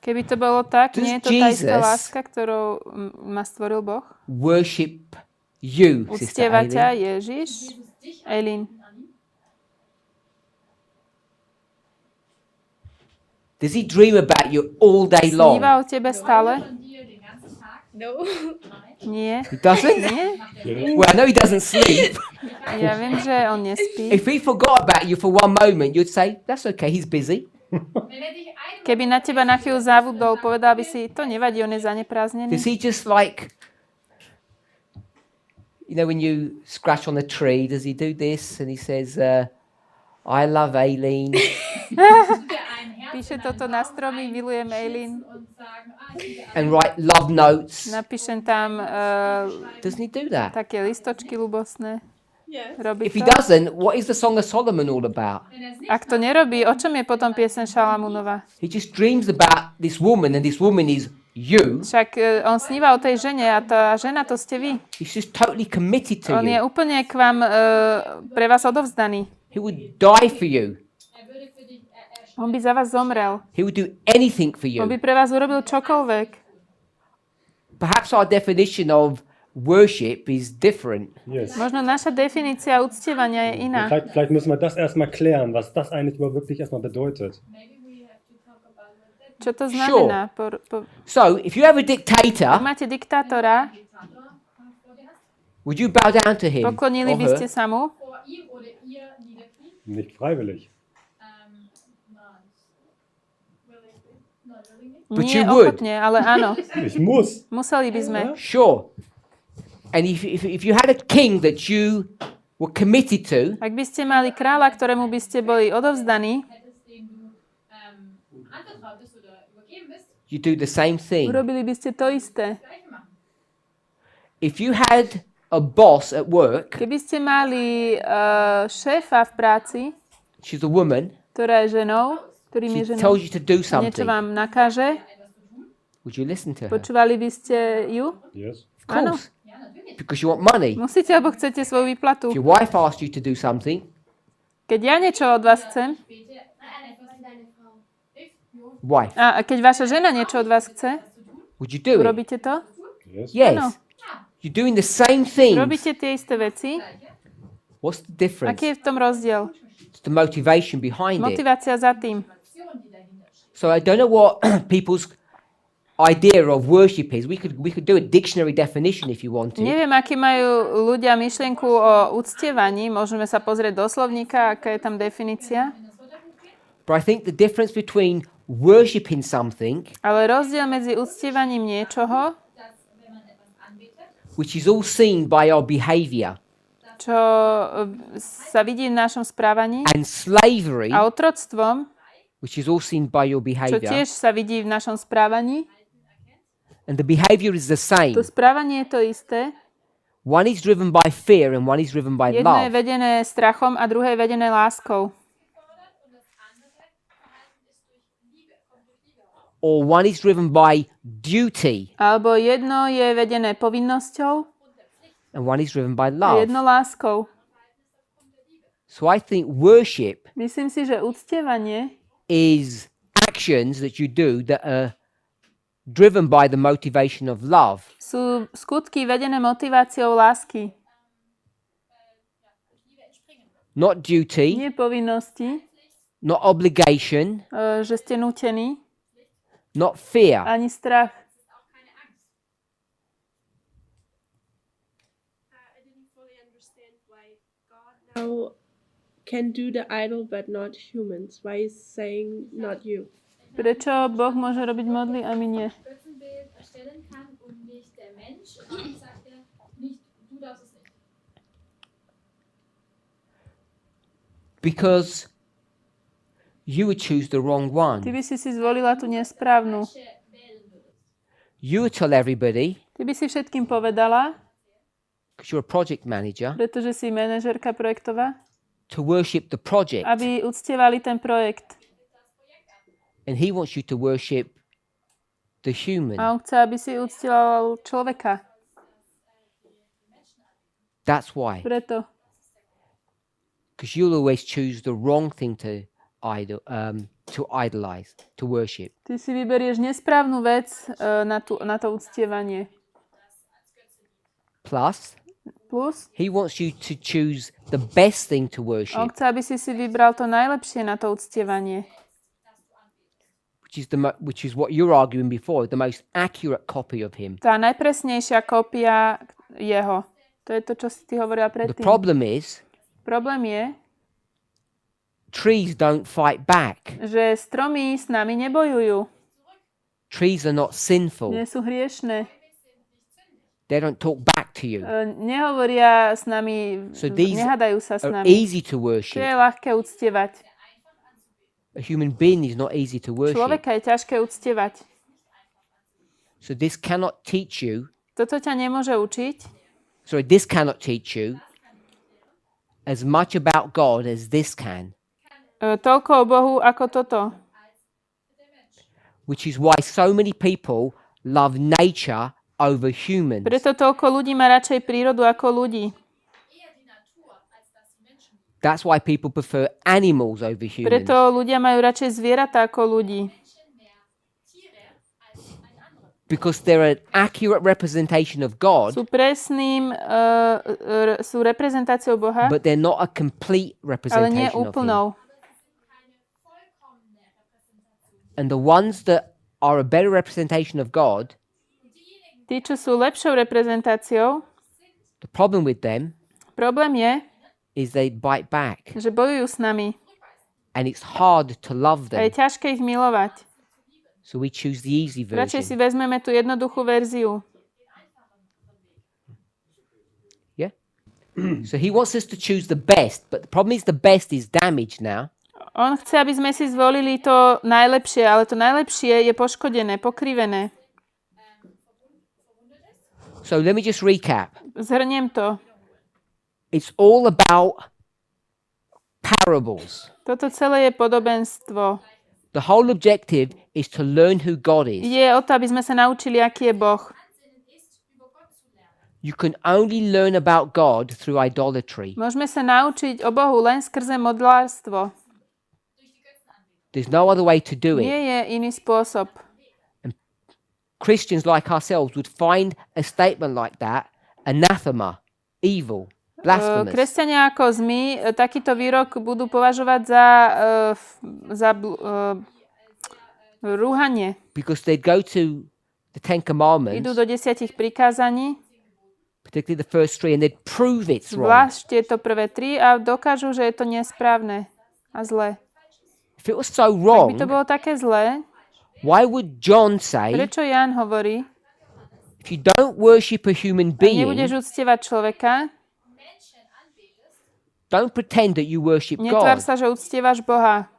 keby to bolo tak, Does nie je to tá istá Jesus láska, ktorou ma stvoril Boh? Worship you, Sister Uctieva ťa Aileen. Ježiš? Jesus dich Eileen. an ihm? Does he dream about you all day long? Sníva o tebe stále? Von dir den ganzen Tag? No. Nein. Nie. He doesn't? Nie? Well, I know he doesn't sleep. Ja viem, že on nespí. If he forgot about you for one moment, you'd say, that's okay, he's busy. Wenn dich einen Keby na teba na chvíľu zavudol, povedal by si, to nevadí, on je zaneprázdnený. Does he just like, you know, when you scratch on a tree, does he do this? And he says, I love Aileen. Píše toto na stromy, milujem Eileen. und sagen, ich liebe and write love notes. Napíšem tam Doesn't he do that? také listočky ľubosné. Yes. Robí If he to? doesn't, what is the Song of Solomon all about? Ak to nerobí, o čom je potom pieseň Šalamúnova? He just dreams about this woman, and this woman is you. Však on sníva o tej žene a tá žena to ste vy. He's just totally committed to On je you. úplne k vám pre vás odovzdaný. He would die for you. On by za vás zomrel. He would do anything for On by you. pre vás urobil čokoľvek. Perhaps our definition of worship is different. Yes. Možno naša definícia uctievania je iná. Vielleicht müssen wir das erstmal klären, was das eigentlich wirklich erstmal bedeutet. Čo to znamená? So, if you have a Ak dictator, máte diktátora, would you bow down to him poklonili or by ste her? sa mu? vor ihm oder ihr niederknien. Nicht freiwillig. Not willingly. But Nie you would. ochotne, ale áno. Ich muss. Museli by sme. Sure. And if you had a king that you were committed to, Ak by ste mali kráľa, ktorému by ste boli odovzdaní, Hättest, dem du anvertraut bist oder übergeben bist, you do the same thing. urobili by ste to isté. das Gleiche machen. If you had a boss at work, Keby ste mali šéfa v práci, she's a woman, ktorá je ženou, ktorým je she ženou, tells you to do a niečo something, vám nakáže, would you listen to her? počúvali by ste ju? Yes. Of course. Áno. Because you want money. Musíte, alebo chcete svoju výplatu. If your wife asked you to do something, Keď ja niečo od vás chcem, wife, a keď vaša žena niečo od vás chce, would you do it? urobíte to? Yes. Áno. Yes. You're doing the same things. Robíte tie isté veci. What's the difference? Aký je v tom rozdiel? It's the motivation behind it. Motivácia za tým. So I don't know what people's idea of worship is. We could do a dictionary definition if you wanted. Neviem, aký majú ľudia myšlienku o uctievaní. Môžeme sa pozrieť do slovníka, aká je tam definícia. But I think the difference between worshiping something Ale rozdiel medzi uctievaním niečoho which is all seen by our behavior, čo sa vidí v našom správaní, and slavery, a otroctvom, which is all seen by your čo behavior, tiež sa vidí v našom správaní. and the behavior is the same. To správanie je to isté. One is driven by fear and one is driven by Jedno je love. vedené strachom a druhé je vedené láskou. Or one is driven by duty Alebo jedno je vedené povinnosťou and one is driven by a love. jedno láskou. So I think worship Myslím si, že uctievanie is actions that you do that are driven by the motivation of love. sú skutky vedené motiváciou lásky. Not duty, Nie povinnosti, not obligation, že ste nútení, not fear. ani strach. I didn't fully understand why God now can do the idol but not humans. Why is saying not you? Prečo Boh môže robiť modly a my nie? Götzenbild erstellen kann und nicht der Mensch, und dann sagt er nicht, du darfst es nicht. Because you would choose the wrong Ty one. by si zvolila tú nesprávnu. You would tell everybody, Ty by si všetkým povedala, because you're a project manager, pretože si manažérka projektová, to worship the project. aby uctievali ten projekt. And he wants you to worship the human. A on chce, aby si uctieval človeka. That's why. Preto. Because you'll always choose the wrong thing to idolize, to worship. Ty si vyberieš nesprávnu vec na to uctievanie. Plus, He wants you to choose the best thing to on worship, chce, aby si vybral to najlepšie na to uctievanie. which is what you're arguing before, the most accurate copy of him. Tá najpresnejšia kópia jeho. To je to, čo si ty hovorila The predtým. problem is, Problém je, trees don't fight back. že stromy s nami nebojujú. Trees are not sinful. Nie sú hriešne. They don't talk back to you. Nehovoria s nami, So these nehadajú sa s are nami. easy to Čo worship. je ľahké uctievať. A human being is not easy to worship. Človeka je ťažké uctievať. So this cannot teach you, Toto ťa nemôže učiť. this cannot teach you as much about God as this can. Toľko o Bohu ako toto. Which is why so many people love nature over humans. Preto toľko ľudí má radšej prírodu ako ľudí. That's why people prefer animals over humans. Preto ľudia majú radšej zvieratá ako ľudí. Because they're an accurate representation of God, Sú presným, sú reprezentáciou Boha, but they're not a complete ale nie representation of Him. úplnou. And the ones that are a better representation of God, Tí, čo sú lepšou reprezentáciou, the problem with them problém je, is they bite back. že bojujú s nami. And it's hard to love A je them. ťažké ich milovať. So we choose the easy Radšej si version. vezmeme tú jednoduchú verziu. Yeah? So he wants us to choose the best, but the problem is the best is damaged now. On chce, aby sme si zvolili to najlepšie, ale to najlepšie je poškodené, pokrivené. So let me just recap. Zhrniem to. It's all about parables. Toto celé je podobenstvo. The whole objective is to learn who God is. Je o to, aby sme sa naučili, aký je Boh. You can only learn about God through idolatry. Môžeme sa naučiť o Bohu len skrze modlárstvo. There's no other way to do it. Nie je iný spôsob. Christians like ourselves would find a statement like that anathema, evil, blasphemous. Kresťania ako my takýto výrok budú považovať za rúhanie. Because they'd go to the Ten Commandments, Idú do 10 prikázaní, particularly the first three, and they'd prove it's wrong. zvlášť tieto prvé 3 a dokážu, že je to nesprávne a zlé. If it was so Ak wrong, by to bolo také zlé, why would John say, prečo Ján hovorí, if you don't worship a human a being, nebudeš uctievať človeka, don't pretend that you worship netvár God, sa, že uctievaš Boha.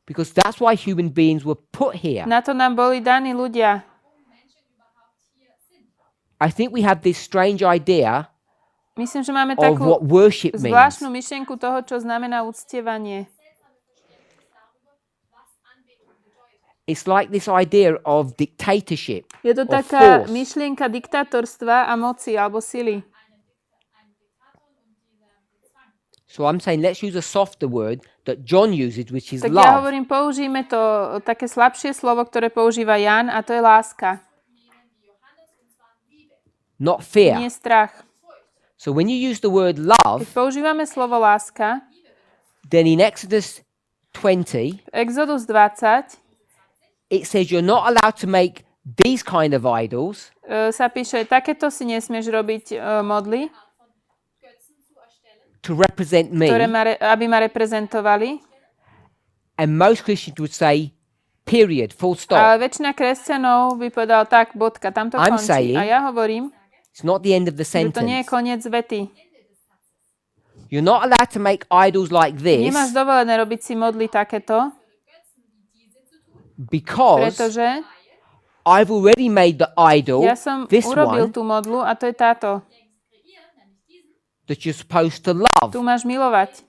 because that's why human beings were put here. Na to nám boli daní ľudia. I think we have this strange idea Myslím, že máme of takú what worship means. zvláštnu myšlienku toho, čo znamená uctievanie. It's like this idea of dictatorship. Je to or taká force. myšlienka diktátorstva a moci alebo sily. So I'm saying let's use a softer word that John uses, which is Tak ja love. hovorím, použijme to také slabšie slovo, ktoré používa Jan, a to je láska, Not fear. nie strach. So when you use the word Keď love, používame slovo láska, then in Exodus 20, Exodus 20 it says you're not allowed to make these kind of idols sa píše, takéto si nesmieš robiť modly, to represent me. ktoré aby ma reprezentovali. And most Christians would say, period, full stop. Ale väčšina kresťanov by povedal tak, bodka, tam to I'm končí. saying- A ja hovorím, It's not the end of the že to nie je sentence. koniec vety. You're not allowed to make idols like this Nemáš dovolené robiť si modly takéto, because pretože I've already made the idol, ja som this urobil one, tú modlu a to je táto. that you're supposed to love, Tu máš milovať.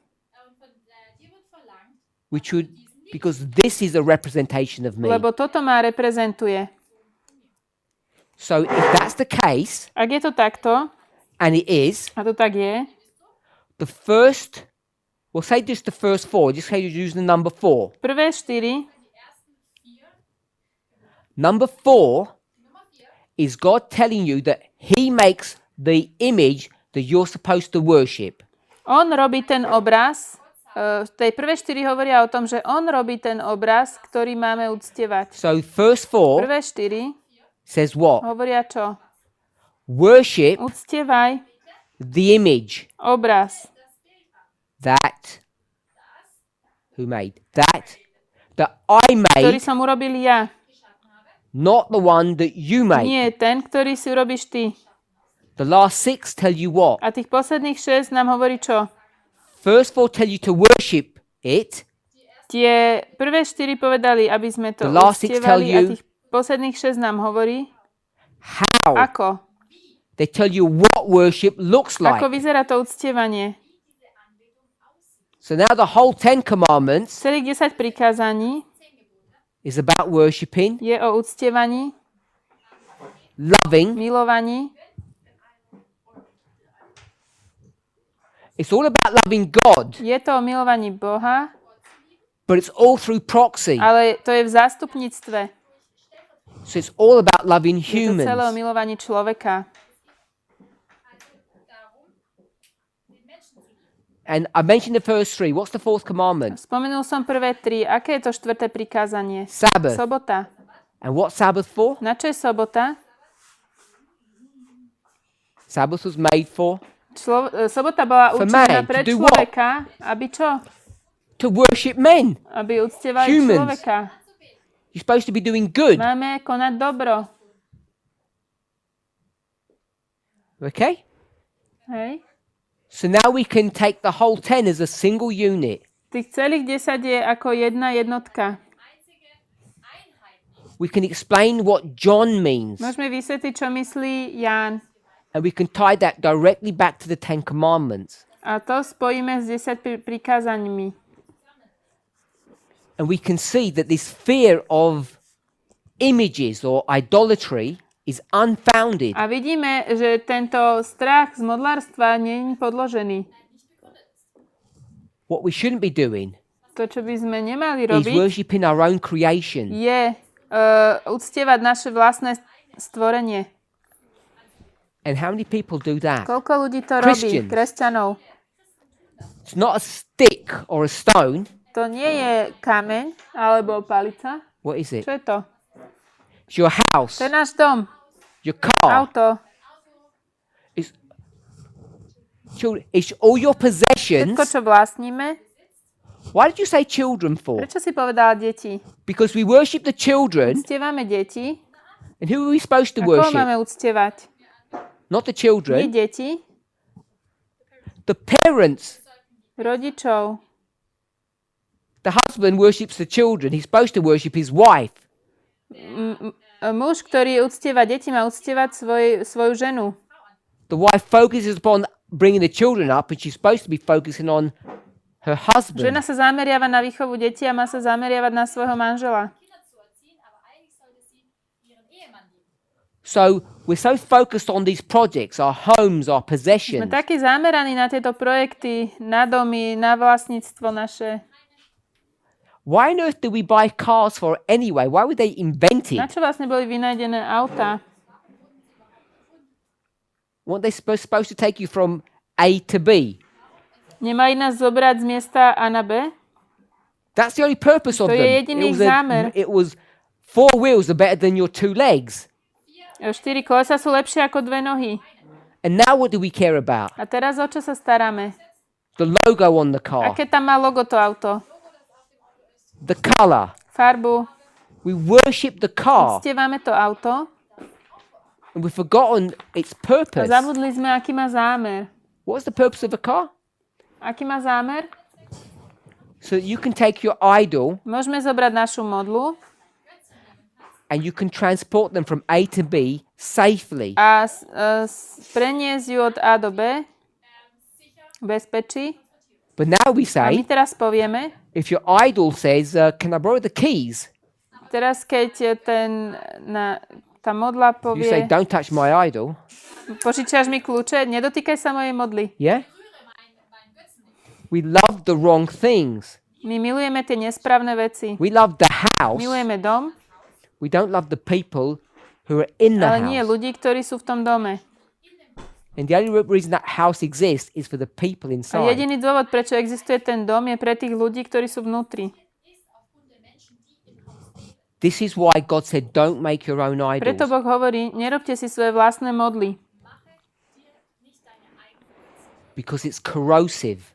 which would, because this is a representation of me. Lebo toto ma reprezentuje. So if that's the case, Ak je to takto, and it is, a to tak je, the first, well, say just the first four, just say you use the number 4. prvé 4, Number 4 is God telling you that He makes the image that you're supposed to worship. on robí ten obraz, tej prvé 4 hovoria o tom, že on robí ten obraz, ktorý máme uctievať. So first 4 Prvé 4 says what? hovoria čo? Worship Uctievaj the image obraz. that who made that I Ktorý made, som urobil ja. not the one that you made. Nie ten, ktorý si urobíš ty. The last 6 tell you what? A tých posledných 6 nám hovorí čo? First 4 tell you to worship it. Tie prvé 4 povedali, aby sme to The last 6 tell uctievali, a you tých posledných 6 nám hovorí, how. ako. They tell you what worship looks like. Ako vyzerá to uctievanie. So now the whole 10 commandments Celých 10 prikázaní is about worshiping, je o uctievaní, loving. milovaní. It's all about loving God, Je to o milovaní Boha, but it's all through proxy. ale to je v zástupníctve. So it's all about loving Je to celé o humans. milovaní človeka. And I mentioned the first 3. What's the fourth commandment? Spomenul som prvé 3. Aké je to 4. prikázanie? Sabbath. Sobota. And what's Sabbath for? Na čo je sobota? Sabbath was made for Sobota bola For určená man, pre to do what? človeka, aby čo? to worship men. Aby uctievali Humans. človeka. You're supposed to be doing good. Máme konať dobro. Okay? Hej? So now we can take the whole 10 as a single unit. Tých celých 10 je ako jedna jednotka. We can explain what John means. Môžeme vysvetliť, čo myslí Ján. And we can tie that directly back to the 10 commandments. A to spojíme s 10 prikázaňmi. And we can see that this fear of images or idolatry is unfounded. A vidíme, že tento strach z modlárstva nie je podložený. What we shouldn't be doing To, čo by sme nemali is robiť, worshipping our own creation. je uctievať naše vlastné stvorenie. And how many people do that? Koľko ľudí to robí? Christians. Kresťanov. It's not a stick or a stone. To nie je kameň alebo palica. What is it? Čo je to? It's your house, To je náš dom, your car. auto. It's all your possessions. Všetko, čo vlastníme. Why did you say children for? Prečo si povedala deti? Because we worship the children Uctievame deti, And who are we supposed to A koho worship? máme uctievať? Not the Nie children, deti, the parents. rodičov. The husband worships the children. He's supposed to worship his wife. Muž, ktorý uctieva deti, má uctievať svoju ženu. The wife focuses upon bringing the children up, and she's supposed to be focusing on her husband. Žena sa zameriava na výchovu detí a má sa zameriavať na svojho manžela. So we're so focused on these projects, our homes, our Sme possessions. takí zameraní na tieto projekty, na domy, na vlastníctvo naše. Why on earth do we buy cars for anyway? Why would they invent Na it? čo vlastne boli vynájdené autá? Weren't they supposed to take you from A to B? Nemali nás zobrať z miesta A na B? That's the only purpose of To je them. jediný zámer. It was 4 wheels are better than your 2 legs. 4 kolesa sú lepšie ako 2 nohy. And now what do we care about? A teraz o čo sa staráme? The logo on the car, Aké tam má logo to auto? the color. Farbu. We worship the car, Uctievame to auto and we've forgotten its a purpose. zabudli sme, aký má zámer. What's the purpose of a car? Aký má zámer? So that you can take your idol Môžeme zobrať našu modlu and you can transport them from A to B safely. a preniesť ju od A do B v bezpečí. But now we A my say, teraz povieme, if your idol says, can I borrow the keys? teraz keď tá modla You say, povie, don't touch my idol. požičiaš mi kľúče, nedotýkaj sa mojej modly. Yeah? We love the wrong things. My milujeme tie nesprávne veci. We love the house. Milujeme dom, We don't love the people who are in the ale nie house. ľudí, ktorí sú v tom dome. And the only reason that house exists is for the people A inside. jediný dôvod, prečo existuje ten dom, je pre tých ľudí, ktorí sú vnútri. This is why God said, don't make your own Preto idols. Boh hovorí, nerobte si svoje vlastné modly, Because it's corrosive.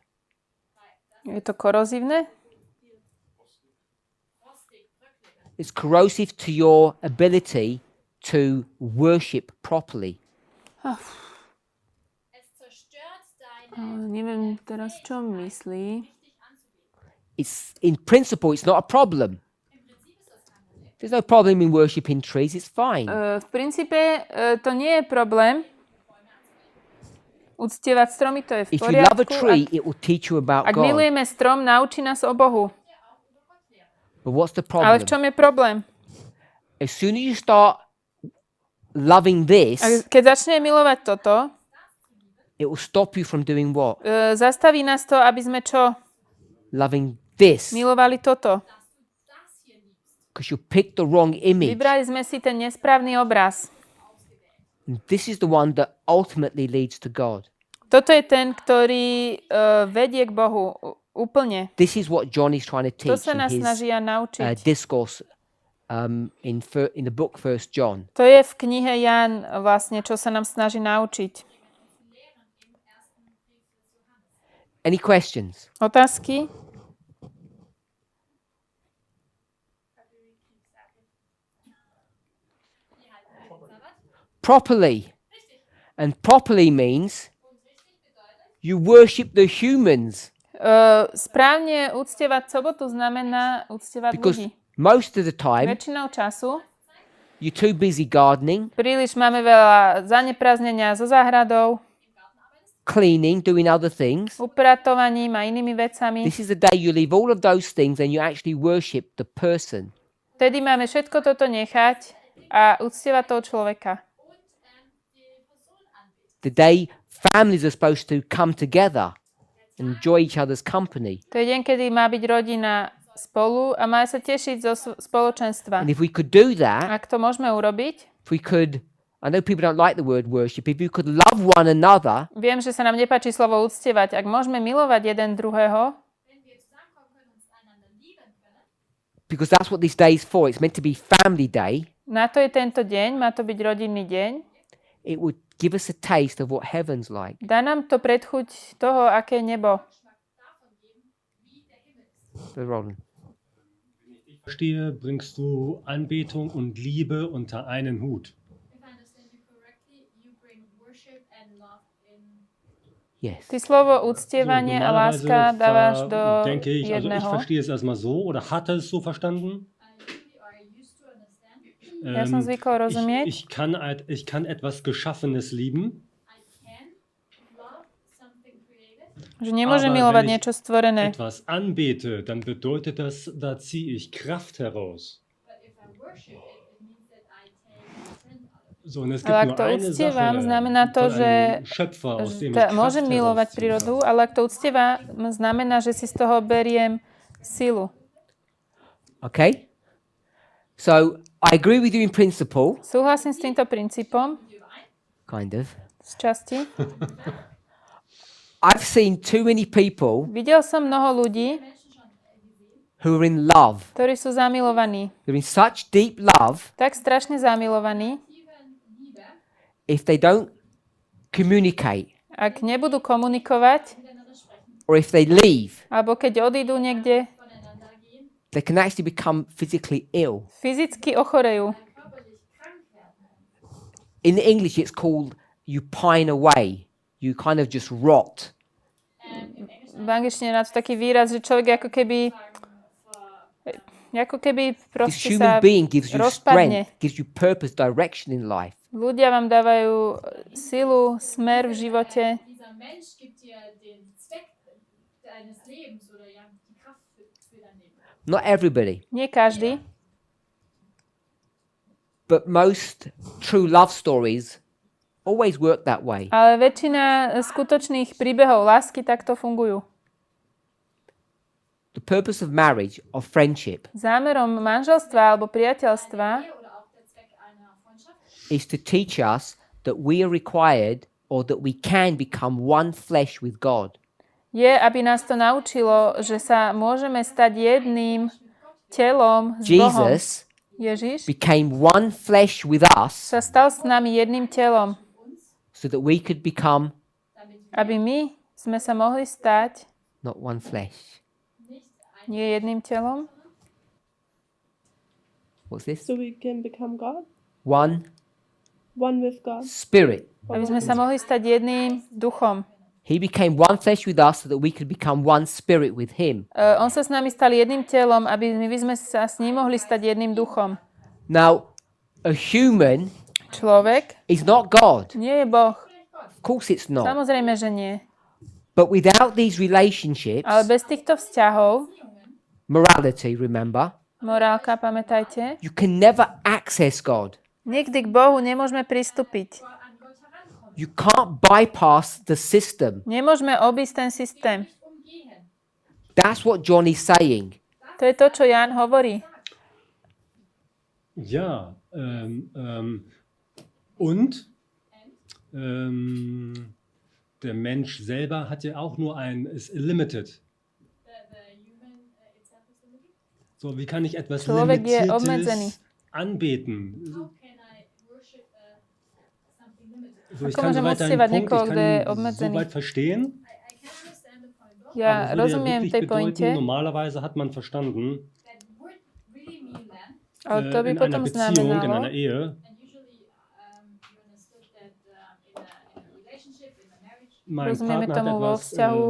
je to korozívne. It's corrosive to your ability to worship properly. Neviem teraz, čo myslí. It's in principle, it's not a problem. There's no problem in worshiping trees. It's fine. V princípe to nie je problém. Uctievať stromy, to je v If you love a poriadku. tree, it will teach you about Ak God. milujeme strom, naučí nás o Bohu. But what's the Ale problem? v čom je problém? As soon as you start loving this, Keď začne milovať toto, it will stop you from doing what? zastaví nás to, aby sme čo? Loving this. Milovali toto. Because you picked the wrong image. Vybrali sme si ten nesprávny obraz. And this is the one that ultimately leads to God. Toto je ten, ktorý vedie k Bohu úplne. This is what John is trying to To teach sa in nás his snažia naučiť. discourse in the book 1 John. To je v knihe Jan vlastne, čo sa nám snaží naučiť. Any questions? Otázky? Properly. And properly means you worship the humans. Správne uctievať sobotu znamená uctievať Because ľudí. most of the time, Väčšinou času you're too busy gardening, príliš máme veľa zaneprázdnenia so záhradou, cleaning, doing other things. upratovaním a inými vecami. This is the day you leave all of those things and you actually worship the person. Vtedy máme všetko toto nechať a uctievať toho človeka. The day families are supposed to come together and enjoy each other's company. To je deň, kedy má byť rodina spolu a má sa tešiť zo spoločenstva. And if we could do that, Ak to môžeme urobiť, if we could, I know people don't like the word worship, if you could love one another, viem, že sa nám nepáči slovo uctievať. Ak môžeme milovať jeden druhého, because that's what this day is for, it's meant to be family day, na to je tento deň, má to byť rodinný deň. it would give us a taste of what heaven's like. Dá nám to predchuť toho, aké je nebo. Brother Roland. Wenn ich dich verstehe, bringst du Anbetung und Liebe unter einen Hut. If I understand you correctly, you bring worship and love in. Yes. Ty slovo uctievanie a láska dávaš do denke ich, also ich jedného. verstehe es erstmal so oder hatte es so verstanden. Ja som zvykol rozumieť, Ich kann etwas Geschaffenes lieben, že nemôžem aber milovať wenn ich niečo stvorené. etwas anbete, dann bedeutet das, da ziehe ich Kraft heraus. So, und es gibt Ale ak nur to eine uctievam, Sache znamená to, von že einem Schöpfer, aus dem ich Kraft môžem milovať herausziehe. prírodu, ale ak to uctievam, znamená, že si z toho beriem silu. Okay? So I agree with you in principle, Súhlasím s týmto princípom, kind of. z časti. I've seen too many people Videl som mnoho ľudí, who are in love. ktorí sú zamilovaní. They're in such deep love, Tak strašne zamilovaní, if they don't communicate ak nebudú komunikovať, or if they leave, alebo keď odídu niekde, they can actually become physically ill. fyzicky ochorejú. In English, it's called you pine away. You kind of just rot. V angličtine je na to taký výraz, že človek ako keby This proste human sa being gives you rozpadne. strength, gives you purpose, direction in life. Ľudia vám dávajú silu, smer v živote. Dieser Mensch gibt dir den Zweck deines Lebens oder ja, die Kraft für dein Leben. Not everybody, Nie každý, but most true love stories always work that way. ale väčšina skutočných príbehov lásky takto fungujú. The purpose of marriage, of friendship, Zámerom manželstva alebo priateľstva is to teach us that we are required or that we can become one flesh with God. je, aby nás to naučilo, že sa môžeme stať jedným telom s Bohom. Jesus Ježiš became one flesh with us sa stal s nami jedným telom, so that we could become aby my sme sa mohli stať not one flesh. nie jedným telom, What's this? So we can become God, One one with God. spirit. aby sme sa mohli stať jedným duchom. He became one flesh with us so that we could become one spirit with him. On sa s nami stal jedným telom, aby my sme sa s ním mohli stať jedným duchom. Now, a human Človek is not God. nie je Boh. Of course it's not. Samozrejme, že nie. But without these relationships, Ale bez týchto vzťahov, morality, remember, morálka, pamätajte, you can never access God. nikdy k Bohu nemôžeme pristúpiť. You can't bypass the system. Nemôžeme obísť ten systém. That's what John is saying. To je to, čo Ján hovorí. Ja, und der Mensch selber hat ja auch nur ist limited. So, wie kann ich etwas Človek je obmedzený. Limitiertes anbeten? So, ich Ako kann môžem soweit uctievať deinen niekoho, Punkt, kto je ich kann obmedzený? soweit verstehen. Ja Aber es würde ja rozumiem wirklich tej bedeuten, pointe, normalerweise hat man verstanden, ale to by in einer potom Beziehung, in znamenalo, einer Ehe, mein Rozumieme Partner hat tomu vo etwas vzťahu.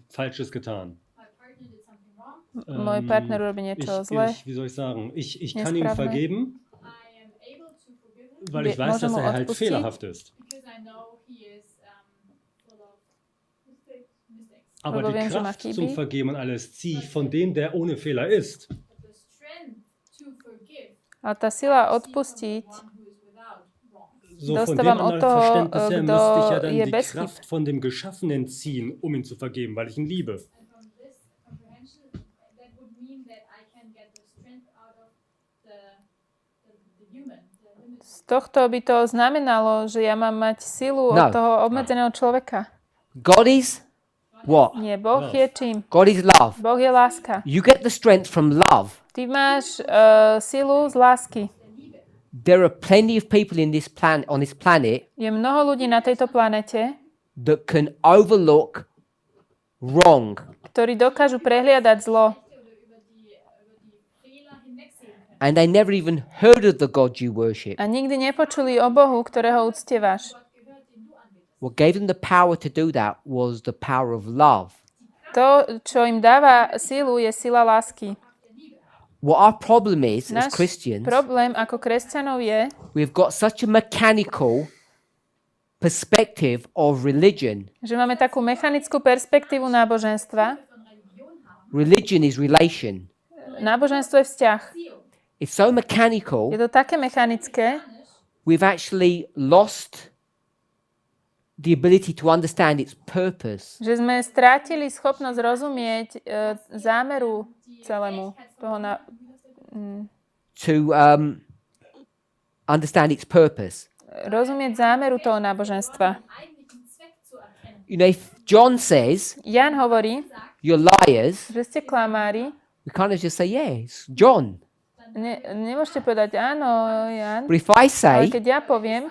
Falsches getan. môj partner robí niečo zlé, Wie soll ich sagen? Ich kann ihm Nesprávne. vergeben, weil ich weiß, Môžem dass mu er halt odpustiť. fehlerhaft ist. Aber Lebo die viem, že má Kraft zum chyby. Vergeben und alles ziehe ich von dem, der ohne Fehler ist. ale tá sila odpustiť So von dem dostávam od anderen toho, Verständnis her kto müsste ich ja dann je die bez chyb. Kraft von dem Geschaffenen ziehen, um ihn zu vergeben, weil ich ihn liebe. Z tohto by to znamenalo, že ja mám mať silu od No. toho obmedzeného človeka. God is what? Nie, Boh Love. je čím? God is love. Boh je láska. You get the strength from love. Ty máš silu z lásky. There are plenty of people on this planet Je mnoho ľudí na tejto planete, that can overlook wrong. ktorí dokážu prehliadať zlo. And they never even heard of the God you worship. A nikdy nepočuli o Bohu, ktorého uctievaš. What gave them the power to do that was the power of love. To, čo im dáva silu, je sila lásky. What our problem is as Náš Christians, problém ako kresťanov je, we've got such a mechanical perspective of religion. že máme takú mechanickú perspektívu náboženstva. Religion is relation. Náboženstvo je vzťah. It's so mechanical, Je to také mechanické, we've actually lost the ability to understand its purpose. že sme strátili schopnosť rozumieť zámeru celému toho To understand its purpose. rozumieť zámeru toho náboženstva. You know, if John says, Jan hovorí, you're liars, že ste klamári. we kind of just say, yeah, it's John. Nemôžete povedať áno, Jan. But if I Ale say, keď ja poviem,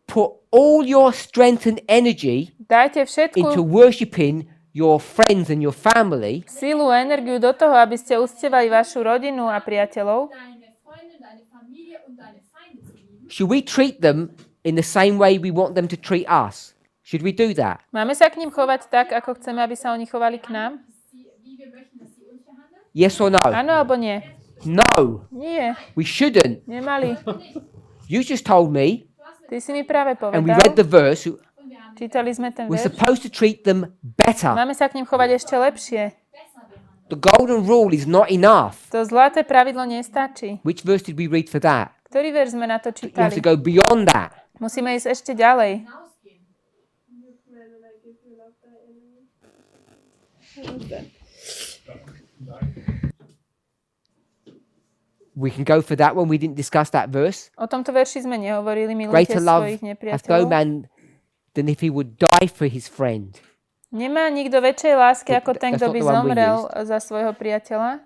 put all your strength and energy dajte into všetku worshipping your friends and your family, silu a energiu do toho, aby ste uctievali vašu rodinu a priateľov, should we treat them in the same way we want them to treat us? Should we do that? máme sa k ním chovať tak, ako chceme, aby sa oni chovali k nám? Yes or no? Áno alebo nie? No, Nie, we shouldn't. nemali. You just told me, Ty si mi práve and we read the povedal, verse, čítali sme ten we're verš, supposed to treat them better. máme sa k ním chovať ešte lepšie. The golden rule is not enough. To zlaté pravidlo nestačí. Which verse did we read for that? Ktorý verš sme na to You have čítali? to go beyond that. Musíme ísť ešte ďalej. We can go for that one. We didn't discuss that verse. O tomto verši sme nehovorili, milujte Greater love svojich hath no nepriateľov. man than if he would die for his friend. Nemá nikto väčšej lásky ako ten, That's kto not by the one we zomrel za svojho priateľa.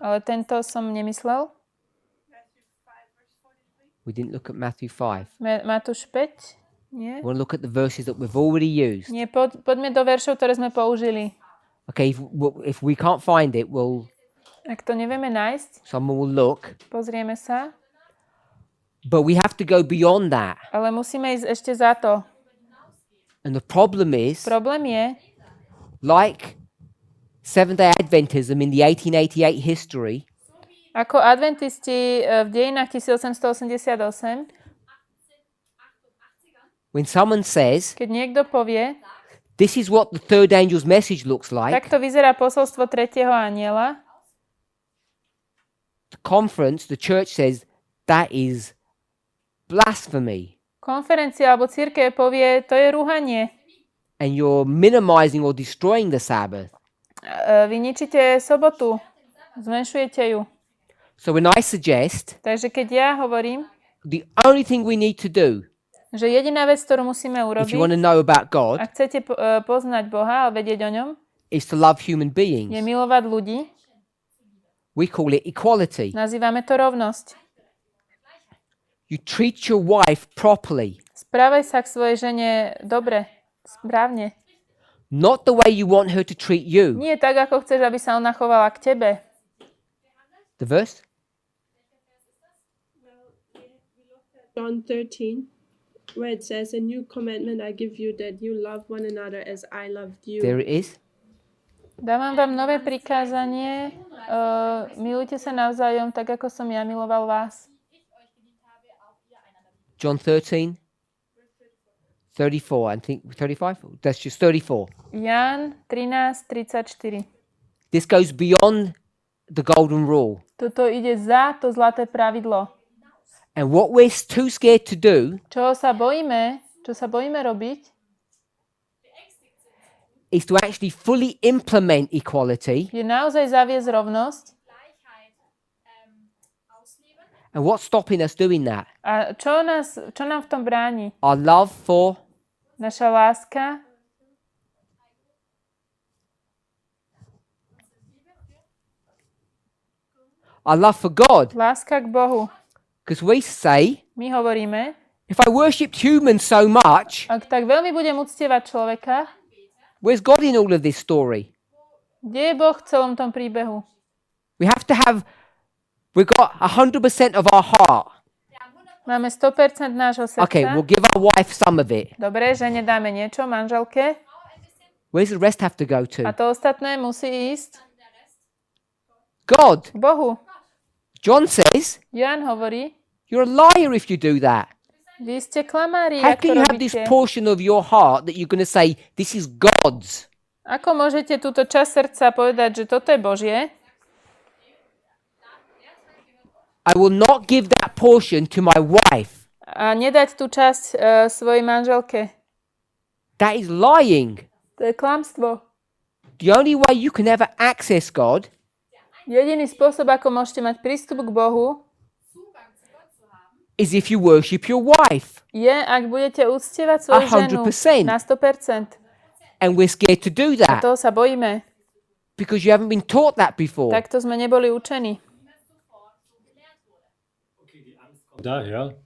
Ale tento som nemyslel. We didn't look at Matthew 5. Matúš 5? Nie? We want to look at the verses that we've already used. Nie, poďme do veršov, ktoré sme použili. Okay, if we can't find it, Ak to nevieme nájsť, someone will look. pozrieme sa. But we have to go beyond that. Ale musíme ísť ešte za to. And the problem is, Problém je, like Seventh-day Adventism in the 1888 history, ako adventisti v dejinách 1888, when someone says, keď niekto povie, this is what the third angel's message looks like, takto vyzerá posolstvo tretieho anjela, the church says, that is blasphemy. konferencia alebo cirkev povie, to je rúhanie. And you're minimizing or destroying the Sabbath. Vy ničíte sobotu, zmenšujete ju. So when I suggest, Takže keď ja hovorím, the only thing we need to do, že jediná vec, ktorú musíme if you want to urobiť, know about God, ak chcete poznať Boha a vedieť o ňom, is to love human beings. je milovať ľudí. We call it equality. Nazývame to rovnosť. You treat your wife properly, Správaj sa k svojej žene dobre, správne. not the way you want her to treat you. Nie tak, ako chceš, aby sa ona chovala k tebe. The verse? John 13, where it says, a new commandment I give you, that you love one another as I loved you. There it is. Dávam vám nové prikázanie. Milujte sa navzájom, tak ako som ja miloval vás. John 13, 34, I think 35? That's just 34. Jan 13:34. This goes beyond the golden rule. Toto ide za to zlaté pravidlo. And what we're too scared to do Čo sa bojíme robiť, is to actually fully implement equality. je naozaj zaviesť rovnosť. And what's stopping us doing that? A čo nám v tom bráni? Our love for Naša láska, God. láska k Bohu. Because we say, My hovoríme, if I worshipped humans so much, ak tak veľmi budem uctievať človeka, where's God in all of this story? kde je Boh v celom tom príbehu? we've got 100% of our heart. Máme 100% nášho srdca. Okay, we'll give our wife some of it. Dobre, žene dáme niečo, manželke. Where's the rest have to go A to? to ostatné musí ísť God. k Bohu. John says, Jan hovorí, you're a liar if you do that. vy ste klamári, How ak to can you have this robíte. portion of your heart that you're going to say, this is God's? Ako môžete túto časť srdca povedať, že toto je Božie? I will not give that portion to my wife. A nedať tú časť svojej manželke. That is lying. To je klamstvo. The only way you can ever access God Jediný spôsob, ako môžete mať prístup k Bohu, is if you worship your wife. je, ak budete uctievať svoju ženu 100%. na 100%. And we're scared to do A that toho sa bojíme. because you haven't been taught that before. Takto sme neboli učení. Daher,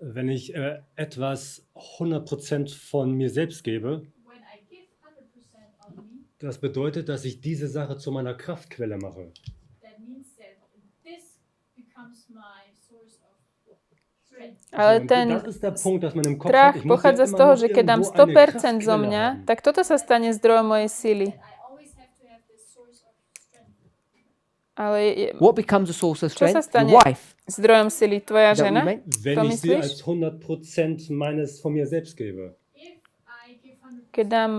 wenn ich etwas 100% von mir selbst gebe, When I give 100% of me, das bedeutet, dass ich diese Sache zu meiner Kraftquelle mache. that means that this becomes my source of strength. Ale Und ten das ist der Punkt, dass man im Kopf strach hat, ich muss ja pochádza z immer toho, noch že keď dám irgendwo eine 100% zo Kraftquelle mňa, haben. tak toto sa stane zdrojom mojej sily. I always have to have this source of strength. Ale What becomes a source of čo sa strength? stane Your wife. zdrojom sily? Tvoja Is that what you žena? meant? Wenn To ich sie myslíš? als 100% meines von mir selbst gebe. If I give 100%, Keď dám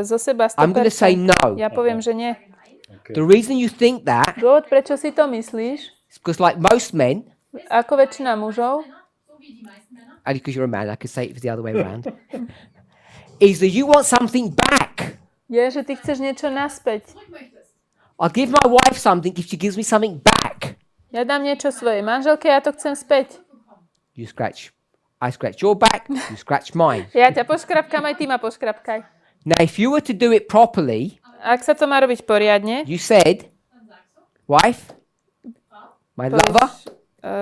zo seba I'm going to say 100%, no. ja poviem, že nie. The reason you think that Dôvod, prečo si to myslíš, is because, like most men, ako väčšina mužov, so wie die meisten Männer, only because you're a man, I could say it the other way around, is that you want something back. je, že ty chceš niečo naspäť. zurück möchtest. I'll give my wife something if she gives me something back. Ja dám niečo svojej manželke, ja to chcem späť. I scratch your back, you scratch mine. Ja ťa poškrapkám, aj ty ma poškrapkaj. Now, if you were to do it properly, Ak sa to má robiť poriadne, you said, wife, my lover,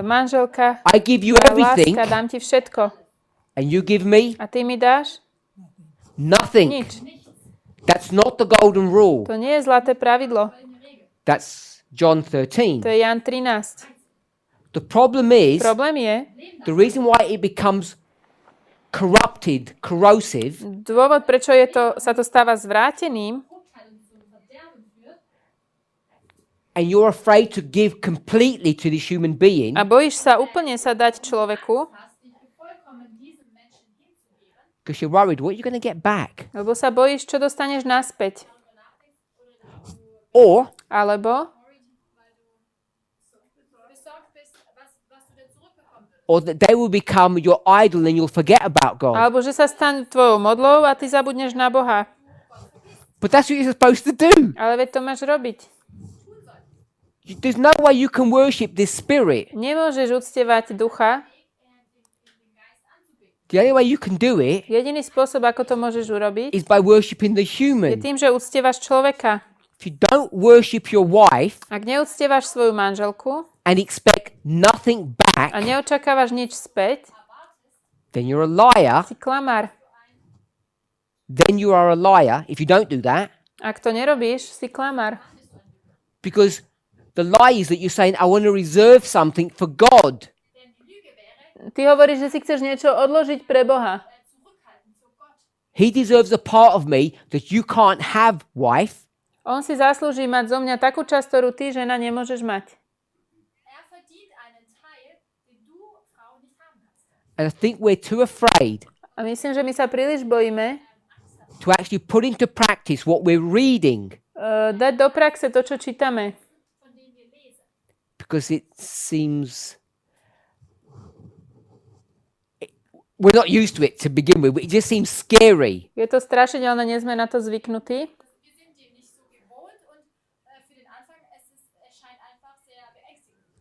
manželka, I give you moja everything, láska, dám ti všetko. and you give me A ty mi dáš nothing. nič. That's not the golden rule. To nie je zlaté pravidlo. That's John 13. To je Jan 13. The problem is, Problém je, the reason why it becomes corrupted, corrosive, dôvod, prečo sa to stáva zvráteným, and you're afraid to give completely to this human being, a bojíš sa úplne sa dať človeku, because you're worried, what are you going to get back? lebo sa bojíš, čo dostaneš naspäť. Or Alebo that they will become your idol and you'll forget about God. Alebo že sa stanú tvojou modlou a ty zabudneš na Boha. But that's what you're supposed to do. Ale veď to máš robiť. There's no way you can worship this spirit. Nemôžeš uctievať ducha. The only way you can do it Jediný spôsob, ako to môžeš urobiť, is by worshiping the je human. tým, že uctievaš človeka. If you don't worship your wife Ak neuctievaš svoju manželku and expect nothing a back, neočakávaš nič späť, then you're a liar. si klamár. Then you are a liar if you don't do that. Ak to nerobíš, si klamár. Because the lie is that you're saying, I want to reserve something for God. Ty hovoríš, že si chceš niečo odložiť pre Boha. He deserves a part of me that you can't have, wife. On si zaslúži mať zo mňa takú časť, ktorú ty, žena, nemôžeš mať. And I think we're too afraid A myslím, že my sa príliš bojíme to actually put into practice what we're reading dať do praxe to, čo čítame. because it seems we're not used to it to begin with. It just seems scary. Je to strašidelné, nie sme na to zvyknutí.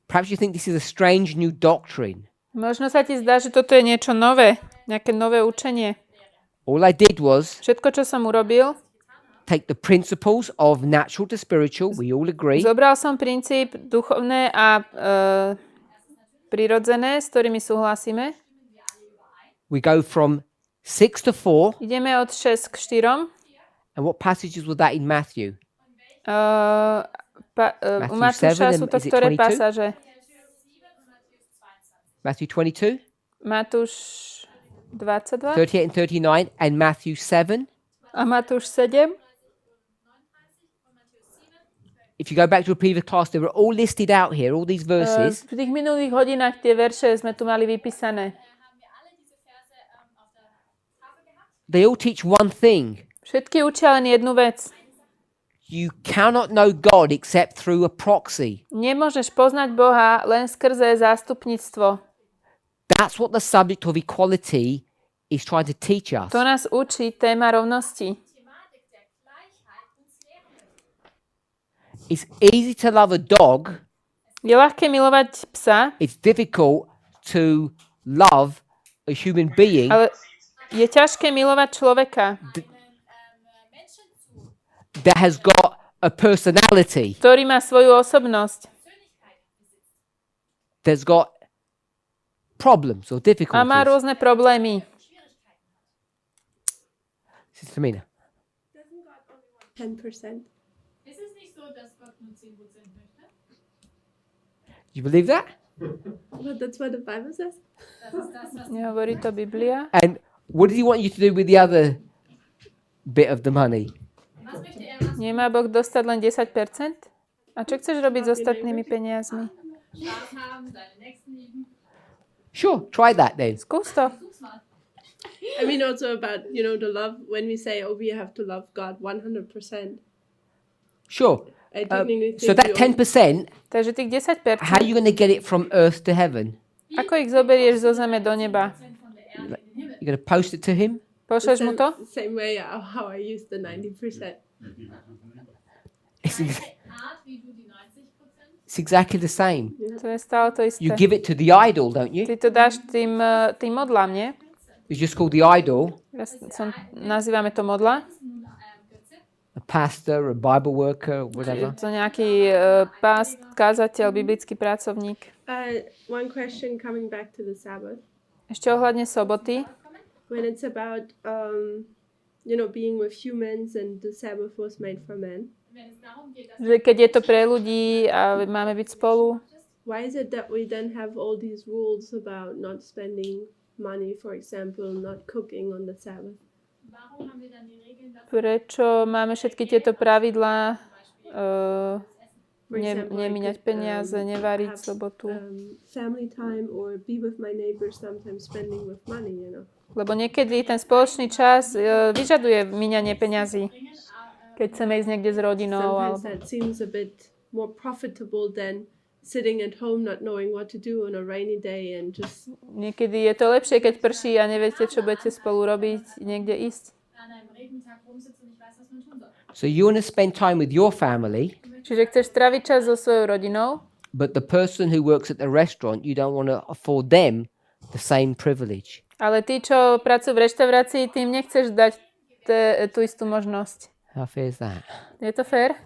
Perhaps you think this is a strange new doctrine. Možno sa ti zdá, že toto je niečo nové, nejaké nové učenie. All I did was Všetko, čo som urobil, take the principles of natural to spiritual, we all agree, zobral som princíp duchovné a prirodzené, s ktorými súhlasíme. we go from 6 to 4. Ideme od 6 k 4. And what passages was that in Matthew? U Matúša sú to ktoré pasáže? Matthew 22? Matúš 22 38 and 39 and Matthew 7. a Matúš 7. If you go back to a previous class, they were all listed out here, all these verses. V tých minulých hodinách tie verše sme tu mali vypísané. They all teach one thing. Všetky učia len jednu vec. You cannot know God except through a proxy. Nemôžeš poznať Boha len skrze zástupníctvo. That's what the subject of equality is trying to teach us. To nás učí téma rovnosti. It's easy to love a dog. Je ľahké milovať psa, It's difficult to love a human being ale je ťažké milovať človeka, that has got a personality, ktorý má svoju osobnosť that's got problems or a má difficulties. rôzne problémy. Sister Mina. 10%. Ist es nicht so, dass Gott nur 10% möchte? You believe that? But that's what the Bible says. Das ist das, was Nehovorí to Biblia. And what does he want you to do with the other bit of the money? was möchte er, was Nemá Boh dostať len 10%? A čo chceš robiť s ostatnými peniazmi? Spaß haben, seine Nächsten lieben. Sure, try that then. Skús to. Such's mal. I mean, also about, the love, when we say, oh, we have to love God 100%. Sure. I technically So think that we 10%, Takže tých how are you 10%, going to get it from earth to heaven? ako ich zoberieš zo zeme do neba? Von der Erde in den Himmel. You're going to post it to him? Pošleš mu to? Same way how I use the 90%. It's, Art, wie du die 90%. it's exactly the same. To je stále to isté. You give it to the idol, don't you? Ty to dáš tým modlám, nie? It's just called the idol. Nazývame to modla. A pastor, a Bible worker, whatever. Je to nejaký pást, kázateľ, biblický pracovník. One question coming back to the Sabbath. Ešte ohľadne soboty. When it's about, being with humans and the Sabbath was made for men. Wenn es darum geht, dass Že keď je to pre ľudí a máme byť spolu, Why is it that we then have all these rules about not spending money, for example, not cooking on the Sabbath? warum haben wir dann die Regeln dafür, prečo máme všetky tieto pravidlá, For example, I nemíňať could, peniaze, nevariť v have, sobotu. family time or be with my neighbors, sometimes spending with money, Lebo niekedy ten spoločný čas vyžaduje míňanie peňazí, keď chceme ísť niekde s rodinou. Sometimes Alebo... that seems a bit more profitable than sitting at home not knowing what to do on a rainy day and just Niekedy je to lepšie, keď prší a neviete, čo budete spolu robiť, niekde ísť. an einem Regentag rumsitzen und nicht weiß, was man tun soll? So you want to spend time with your family, Čiže chceš stráviť čas so svojou rodinou, but the person who works at the restaurant, you don't want to afford them the same privilege. ale tí, čo pracujú v reštaurácii, tým nechceš dať tú istú možnosť. How fair is that? Je to fér?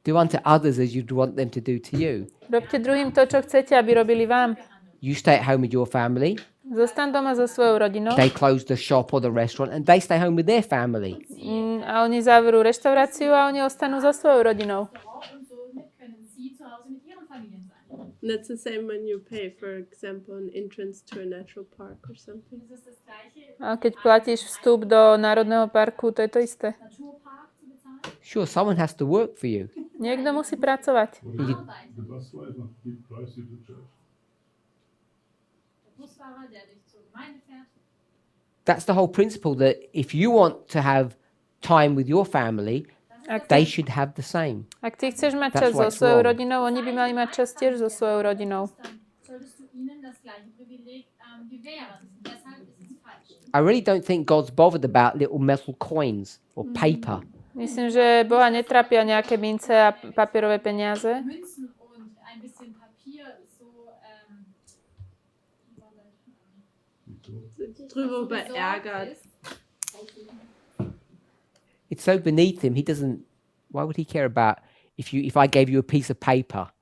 Do unto others as you'd want them to do to you. Robte druhým to, čo chcete, aby robili vám. You stay at home with your family, Zostan doma so svojou rodinou they close the shop or the restaurant, and they stay home with their family. a oni zavrú reštauráciu a oni ostanú so svojou rodinou. Und somit können sie zu Hause mit ihren Familien sein. and that's the same when you pay, for example, an entrance to a natural park or something. Das ist das Gleiche, A keď platíš vstup do národného parku, to je to isté. Naturpark zu bezahlen. Sure, someone has to work for you. Niekto musí pracovať. Arbeit. The bus driver, he drives you to church. Der Busfahrer, der dich zur Gemeinde fährt. That's the whole principle, that if you want to have time with your family, they should have the same. Ak ty chceš mať That's čas why so it's svojou wrong. rodinou, oni by mali mať čas tiež so svojou rodinou. Dann solltest du ihnen das gleiche Privileg gewähren. Deshalb ist es falsch. I really don't think God's bothered about little metal coins or paper. Myslím, že Boha netrápia nejaké mince a papierové peniaze. Münzen und ein bisschen Papier so Drüber beärgert. It's so beneath him. He doesn't. Why would he care about if I gave you a piece of paper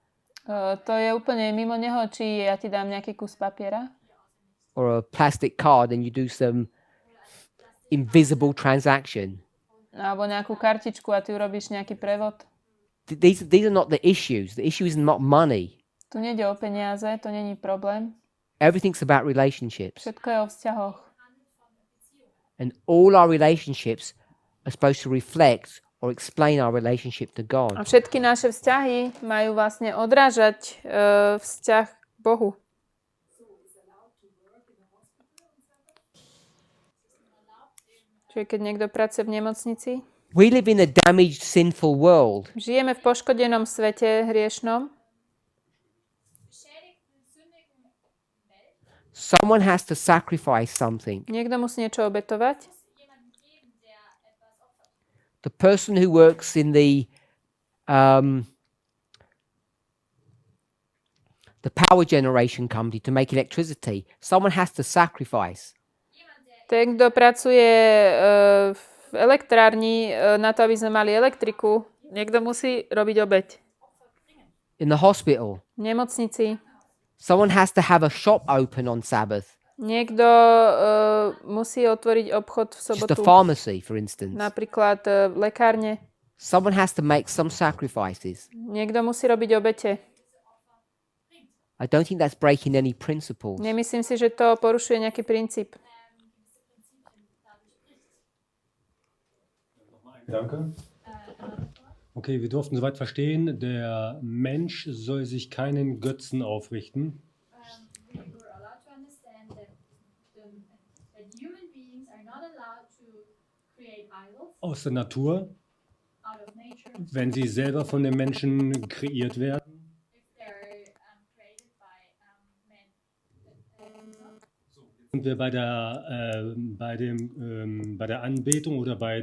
To je úplne mimo neho, či ja ti dám nejaký kus papiera, or a plastic card and you do some invisible transaction? Alebo nejakú kartičku a ty urobíš nejaký prevod. These are not the issues. The issue is not money. Tu nejde o peniaze, to není problém. Everything's about relationships. Všetko je o vzťahoch. And all our relationships are supposed to reflect or explain our relationship to God. A všetky naše vzťahy majú vlastne odrážať vzťah k Bohu. Čiže keď niekto pracuje v nemocnici, We live in a damaged, sinful world. žijeme v poškodenom svete hriešnom. Someone has to sacrifice something. Niekto musí niečo obetovať. The person who works in the power generation company to make electricity, someone has to sacrifice. Ten, kto pracuje v elektrárni na to, aby sme mali elektriku, niekto musí robiť obeť. In the hospital, V nemocnici someone has to have a shop open on Sabbath. niekto musí otvoriť obchod v Just a sobotu. pharmacy, for instance. Napríklad v lekárne. Someone has to make some sacrifices. Niekto musí robiť obete. I don't think that's breaking any principles. Nemyslím si, že to porušuje nejaký princíp. Danke. Okay, wir durften soweit verstehen, der Mensch soll sich keinen Götzen aufrichten. We were allowed to understand that human beings are not allowed to create idols Aus der Natur, out of nature wenn sie selber von den Menschen kreiert werden. if they're created by men. Sind wir bei der Anbetung oder bei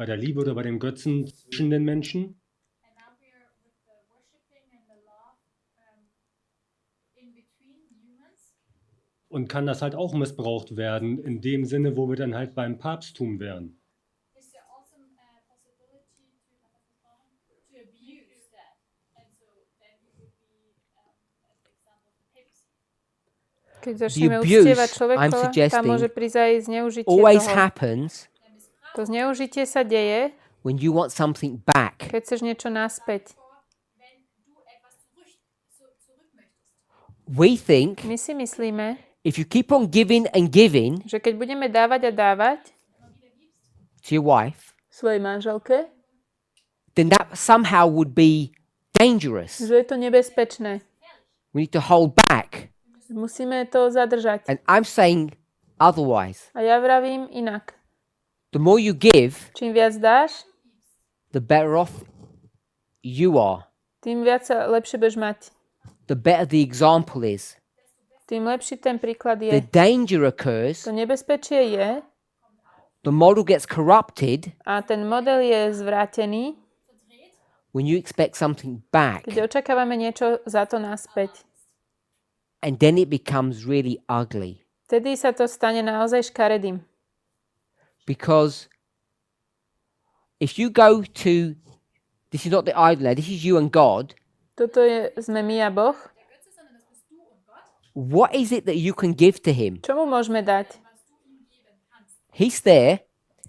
der Liebe oder bei dem Götzen zwischen den Menschen? And now we are with the worshiping and the love in between humans. Und kann das halt auch missbraucht werden, in dem Sinne, wo wir dann halt beim Papsttum wären. Is there also a possibility to abuse that? And so then we would be an example of the papacy. Keď začneme abuse, uctievať I'm človeka, tam suggesting, môže prísť aj zneužitie Always toho. happens To zneužitie sa deje, when you want something back. keď chceš niečo naspäť. Wenn du etwas zurück möchtest. We think My si myslíme, if you keep on giving and giving že keď budeme dávať a dávať to your wife, svojej manželke, then that somehow would be dangerous. že je to nebezpečné. We need to hold back. Musíme to zadržať. And I'm saying otherwise. A ja vravím inak. The more you give, Čím viac dáš, the better off you are. tým viac sa lepšie budeš mať. The better the example is. Tým lepší ten príklad The je. danger occurs, To nebezpečie je, the model gets corrupted a ten model je zvrátený, when you expect something back. keď očakávame niečo za to naspäť. And then it becomes really ugly. Vtedy sa to stane naozaj škaredým. Because if you go to, this is not the idol, this is you and God, Toto sme my a Boh. what is it that you can give to him? Čo mu môžeme dať? He's there,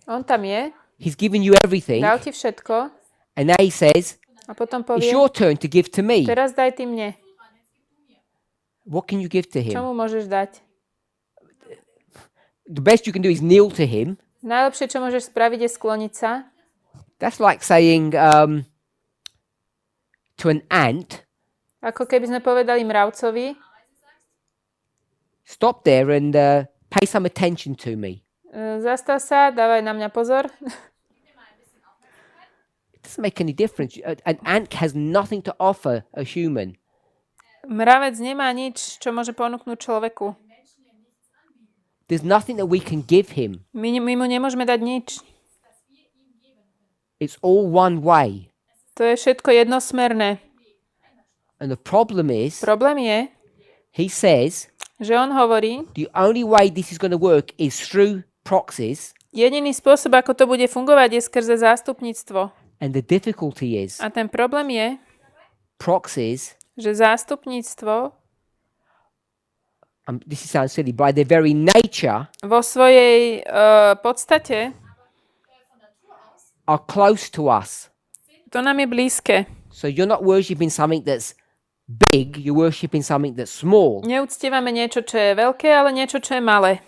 On tam je, he's given you everything, dal ti všetko and now he says, a potom it's povie, your turn to give to me. teraz daj ty mne. What can you give to Čo him? mu môžeš dať? The best you can do is kneel to him. Najlepšie, čo môžeš spraviť, je skloniť sa. That's like saying to an ant, Ako keby sme povedali mravcovi, stop there and pay some attention to me. zastav sa, dávaj na mňa pozor. It doesn't make any difference. An ant has nothing to offer a human. Mravec nemá nič, čo môže ponúknuť človeku. There's nothing that we can give him. My mu nemôžeme dať nič. It's all one way. To je všetko jednosmerné. And the problem is, Problém je, he says, že on hovorí, the only way this is going to work is through proxies. jediný spôsob, ako to bude fungovať, je skrze zástupníctvo. And the difficulty is, A ten problém je, proxies, že zástupníctvo this sounds silly, by their very nature, vo svojej podstate are close to us. To nám je blízke. So you're not worshipping something that's big, you're worshipping something that's small. Neuctievame niečo, čo je veľké, ale niečo, čo je malé.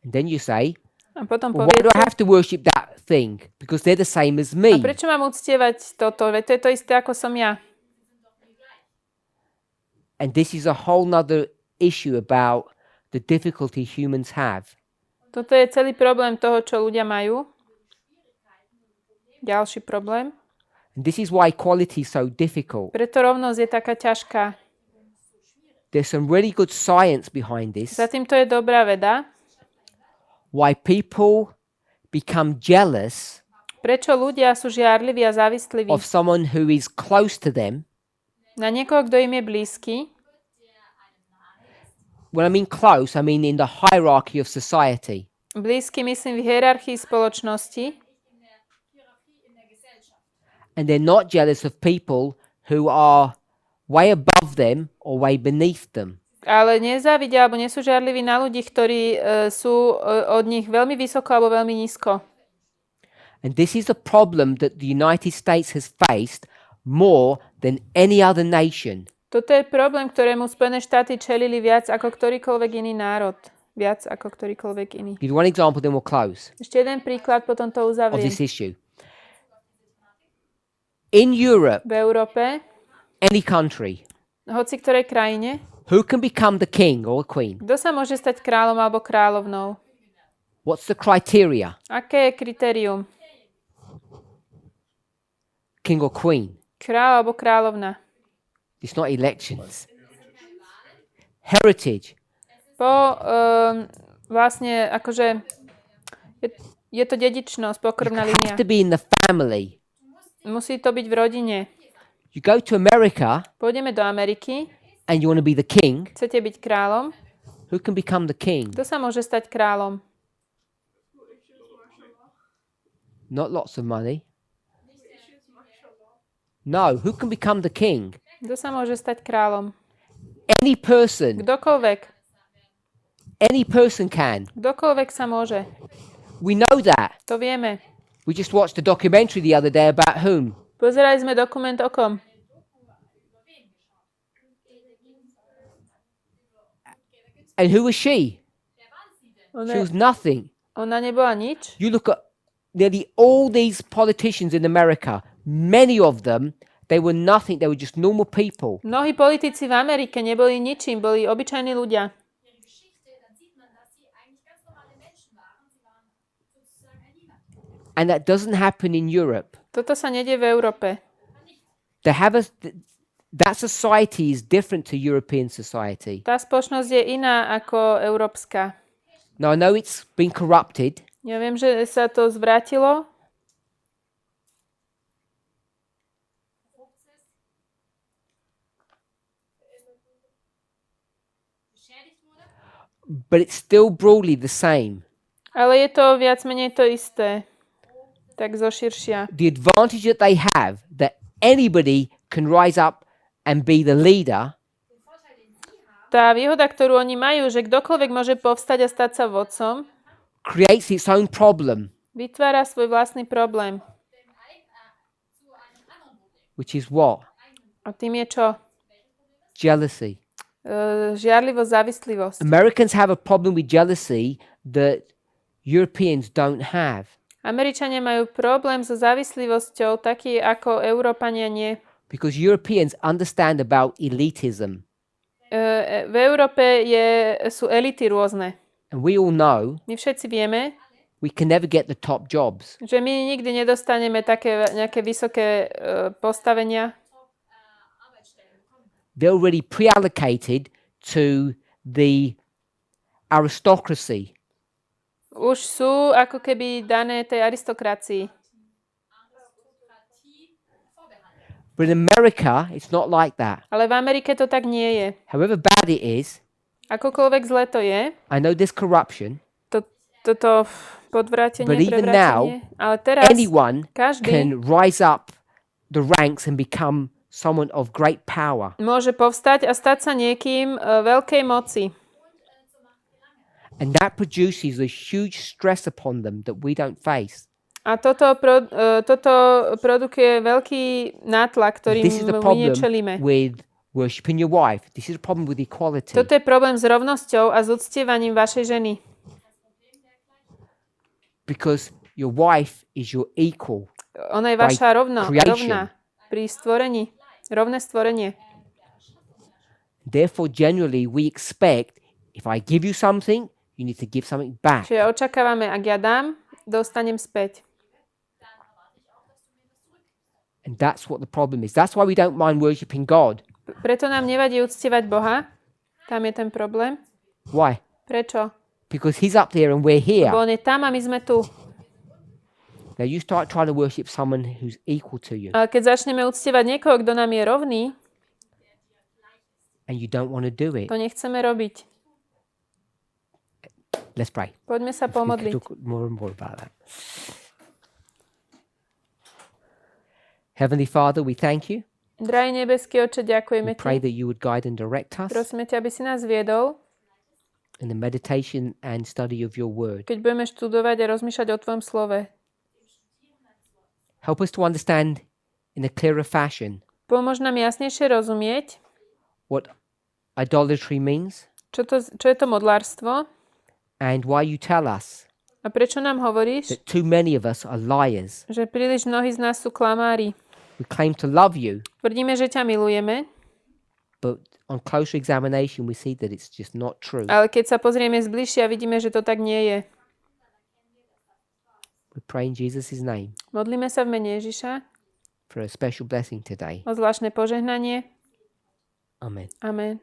And then you say, A potom well, why do I poviete, have to worship that thing? Because they're the same as a me. prečo mám uctievať toto? Veď to je to isté, ako som ja. And this is a whole nother issue about the difficulty humans have. Toto je celý problém toho, čo ľudia majú. Ďalší problém. And this is why equality is so difficult. Preto rovnosť je taká ťažká. There's some really good science behind this. Za týmto je dobrá veda. Why people become jealous Prečo ľudia sú žiarliví a závisliví of someone who is close to them. na niekoho, kto im je blízky. When I mean close, I mean in the hierarchy of society. Blízky myslím v hierarchii spoločnosti. And they're not jealous of people who are way above them or way beneath them. Ale nezávidia alebo nie sú žiarliví na ľudí, ktorí sú od nich veľmi vysoko alebo veľmi nízko. And this is a problem that the United States has faced more than any other nation. Toto je problém, ktorému Spojené štáty čelili viac ako ktorýkoľvek iný národ. Viac ako ktorýkoľvek iný. Give you one example, then we'll close Ešte jeden príklad, potom to of uzavriem. this issue. In Europe, V Európe, any country, hoci ktorej krajine, who can become the king or queen? kto sa môže stať kráľom alebo kráľovnou? What's the criteria? Aké je kritérium? King or queen? Kráľ alebo kráľovna? It's not elections. Heritage. Vlastne akože je to dedičnosť, pokrvná You línia. have to be in the family. Musí to byť v rodine. You go to America Pôjdeme do Ameriky, and you want to be the king. chcete byť kráľom. Who can become the king? Kto sa môže stať kráľom? Not lots of money. No, who can become the king? Kto sa môže stať kráľom? Any person. Kdokoľvek. Any person can. Kdokoľvek sa môže. We know that. To vieme. We just watched a documentary the other day about whom? Pozerali sme dokument o kom? And who was she? She was nothing. Ona nebola nič. You look at nearly all these politicians in America, many of them, they were nothing. They were just normal people. Mnohí politici v Amerike neboli ničím, boli obyčajní ľudia. And that doesn't happen in Europe. Toto sa nedie v Európe. They have that society is different to European society. Tá spoločnosť je iná ako európska. Now I know it's been corrupted. Ja viem, že sa to zvrátilo. But it's still broadly the same. Ale je to viac menej to isté. Tak zoširšia. The advantage that they have, that anybody can rise up and be the leader, Tá výhoda, ktorú oni majú, že kdokoľvek môže povstať a stať sa vodcom, creates its own problem, vytvára svoj vlastný problém. which is what? A tým je čo? Jealousy. Žiarlivosť, závislivosť. Americans have a problem with jealousy that Europeans don't have. Američania majú problém so závislivosťou, taký ako Európania nie. Because Europeans understand about elitism. V Európe sú elity rôzne. And we all know My všetci vieme, we can never get the top jobs. že my nikdy nedostaneme také nejaké vysoké postavenia. They're already pre-allocated to the aristocracy. Už sú ako keby dané tej aristokracii. But in America, it's not like that. Ale v Amerike to tak nie je. However bad it is, Akokoľvek zle to je, I know there's corruption, toto podvrátenie, but even now, prevrátenie. Ale teraz anyone každý can rise up the ranks and become someone of great power. môže povstať a stať sa niekým veľkej moci. And that produces a huge stress upon them that we don't face. A toto produkuje veľký nátlak, ktorým This is the my problem nečelíme. with worshiping your wife. This is a problem with equality. Toto je problém s rovnosťou a s uctievaním vašej ženy. Because your wife is your equal. Ona je by vaša creation. rovná pri stvorení. Rovné stvorenie. Therefore, generally, we expect if I give you something, you need to give something back. Čiže očakávame, ak ja dám, dostanem späť. And that's what the problem is. That's why we don't mind worshiping God. Preto nám nevadí uctievať Boha. Tam je ten problém. Why? Prečo? Because He's up there and we're here. Lebo on je tam a my sme tu. Now you start trying to worship someone who's equal to you, Ale keď začneme uctievať niekoho, kto nám je rovný, and you don't want to do it. to nechceme robiť. Let's pray. Poďme sa We can pomodliť. talk more and more about that. Heavenly Father, we thank you. Drahý nebeský Oče, ďakujeme We pray Ti. that you would guide and direct us Prosíme ťa, aby si nás viedol, in the meditation and study of your word. keď budeme študovať a rozmýšľať o Tvojom slove. Help us to understand in a clearer fashion Pomôž nám jasnejšie rozumieť, what idolatry means čo je to modlárstvo and why you tell us a prečo nám hovoríš, that too many of us are liars. že príliš mnohí z nás sú klamári. We claim to love you, Tvrdíme, že ťa milujeme, but on closer examination we see that it's just not true. ale keď sa pozrieme zbližšia, vidíme, že to tak nie je. We pray in Jesus' name Modlíme sa v mene Ježiša for a special blessing today. o zvláštne požehnanie. Amen. Amen.